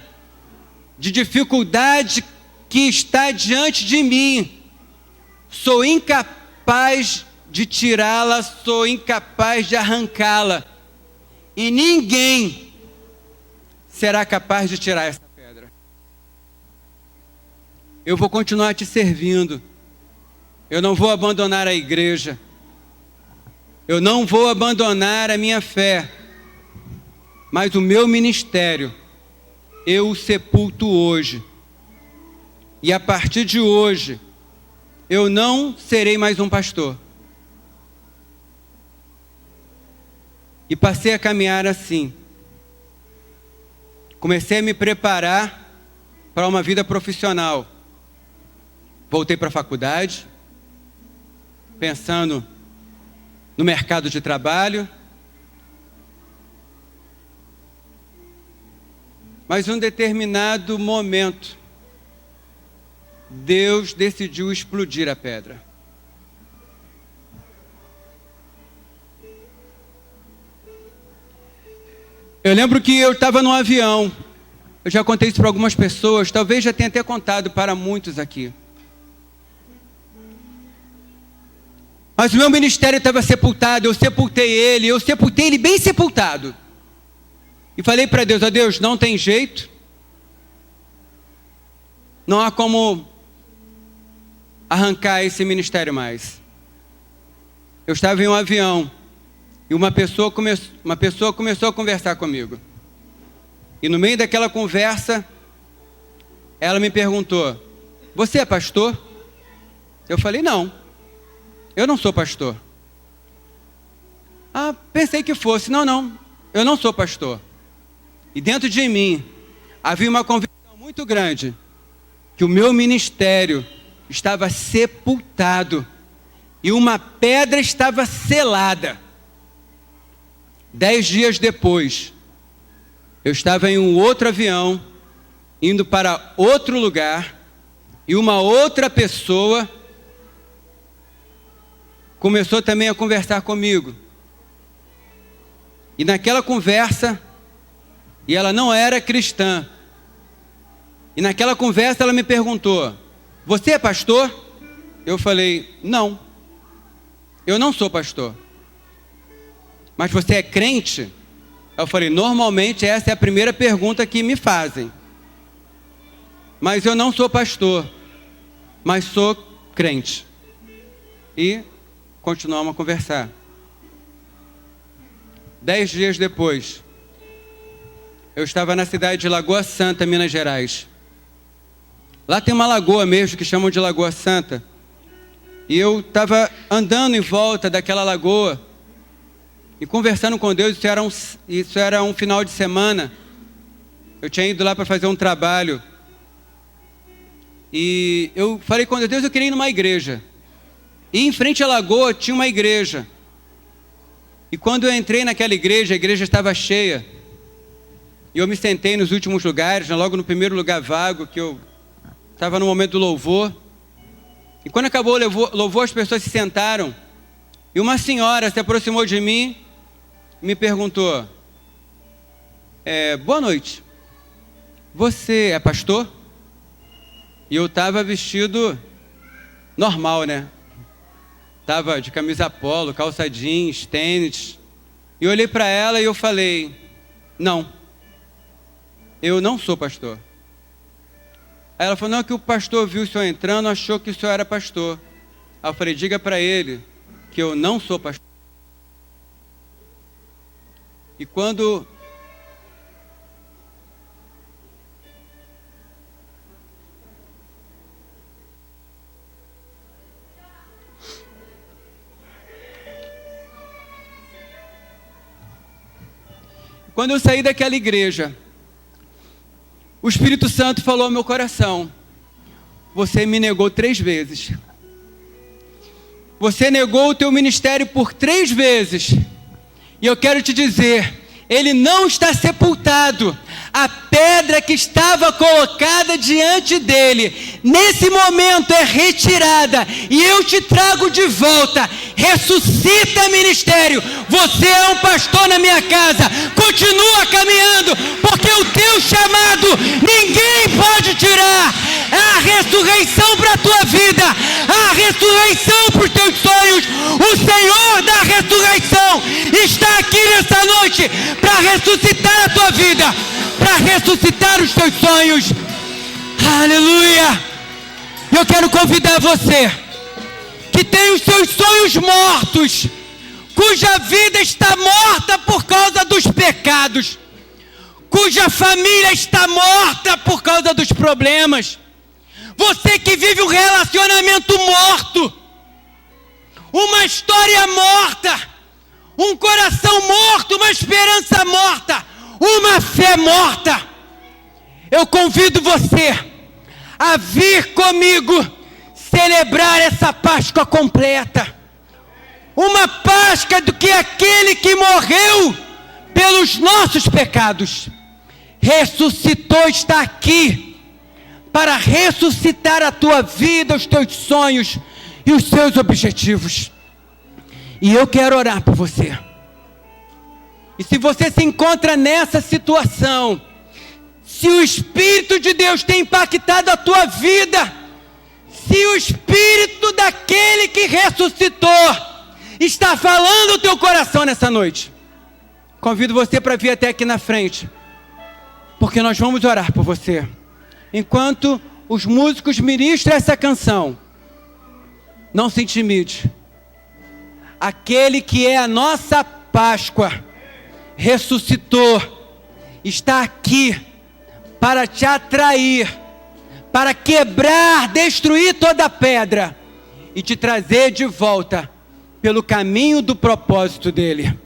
de dificuldade que está diante de mim, sou incapaz de tirá-la, sou incapaz de arrancá-la. E ninguém será capaz de tirar essa pedra. Eu vou continuar te servindo. Eu não vou abandonar a igreja. Eu não vou abandonar a minha fé. Mas o meu ministério, eu o sepulto hoje. E a partir de hoje, eu não serei mais um pastor. E passei a caminhar assim. Comecei a me preparar para uma vida profissional. Voltei para a faculdade, pensando no mercado de trabalho. Mas em um determinado momento, Deus decidiu explodir a pedra. Eu lembro que eu estava num avião. Eu já contei isso para algumas pessoas, talvez já tenha até contado para muitos aqui. Mas o meu ministério estava sepultado, eu sepultei ele bem sepultado. E falei para Deus, ó Deus, não tem jeito. Não há como arrancar esse ministério mais. Eu estava em um avião e uma pessoa começou a conversar comigo. E no meio daquela conversa, ela me perguntou, você é pastor? Eu falei, não, eu não sou pastor. Ah, pensei que fosse. Não, eu não sou pastor. E dentro de mim havia uma convicção muito grande que o meu ministério estava sepultado e uma pedra estava selada. 10 dias depois, eu estava em um outro avião, indo para outro lugar, e uma outra pessoa começou também a conversar comigo. E naquela conversa, e ela não era cristã, e naquela conversa ela me perguntou, você é pastor? Eu falei, não, eu não sou pastor. Mas você é crente? Eu falei, normalmente essa é a primeira pergunta que me fazem. Mas eu não sou pastor, mas sou crente. E continuamos a conversar. 10 dias depois, eu estava na cidade de Lagoa Santa, Minas Gerais. Lá tem uma lagoa mesmo que chamam de Lagoa Santa. E eu estava andando em volta daquela lagoa. E conversando com Deus, isso era um final de semana. Eu tinha ido lá para fazer um trabalho. E eu falei com Deus, eu queria ir numa igreja. E em frente à lagoa tinha uma igreja. E quando eu entrei naquela igreja, a igreja estava cheia. E eu me sentei nos últimos lugares, logo no primeiro lugar vago, que eu estava no momento do louvor. E quando acabou o louvor, as pessoas se sentaram. E uma senhora se aproximou de mim e me perguntou: boa noite, você é pastor? E eu estava vestido normal, né? Estava de camisa polo, calça jeans, tênis. E eu olhei para ela e eu falei: não, eu não sou pastor. Aí ela falou: não, é que o pastor viu o senhor entrando, achou que o senhor era pastor. Aí eu falei: diga para ele que eu não sou pastor. E quando eu saí daquela igreja, o Espírito Santo falou ao meu coração: você me negou 3 vezes. Você negou o teu ministério por 3 vezes. E eu quero te dizer, ele não está sepultado. A pedra que estava colocada diante dele, nesse momento é retirada. E eu te trago de volta. Ressuscita ministério. Você é um pastor na minha casa. Continua caminhando, porque o teu chamado ninguém pode tirar. A ressurreição para a tua vida, a ressurreição para os teus sonhos. O Senhor da ressurreição está aqui nessa noite para ressuscitar a tua vida, para ressuscitar os teus sonhos. Aleluia! Eu quero convidar você que tem os seus sonhos mortos, cuja vida está morta por causa dos pecados, cuja família está morta por causa dos problemas. Você que vive um relacionamento morto, uma história morta, um coração morto, uma esperança morta, uma fé morta. Eu convido você a vir comigo celebrar essa Páscoa completa. Uma Páscoa do que aquele que morreu pelos nossos pecados ressuscitou, está aqui para ressuscitar a tua vida, os teus sonhos e os seus objetivos. E eu quero orar por você. E se você se encontra nessa situação, se o Espírito de Deus tem impactado a tua vida, se o Espírito daquele que ressuscitou está falando o teu coração nessa noite, convido você para vir até aqui na frente, porque nós vamos orar por você. Enquanto os músicos ministram essa canção, não se intimide. Aquele que é a nossa Páscoa ressuscitou, está aqui para te atrair, para quebrar, destruir toda pedra e te trazer de volta pelo caminho do propósito dele.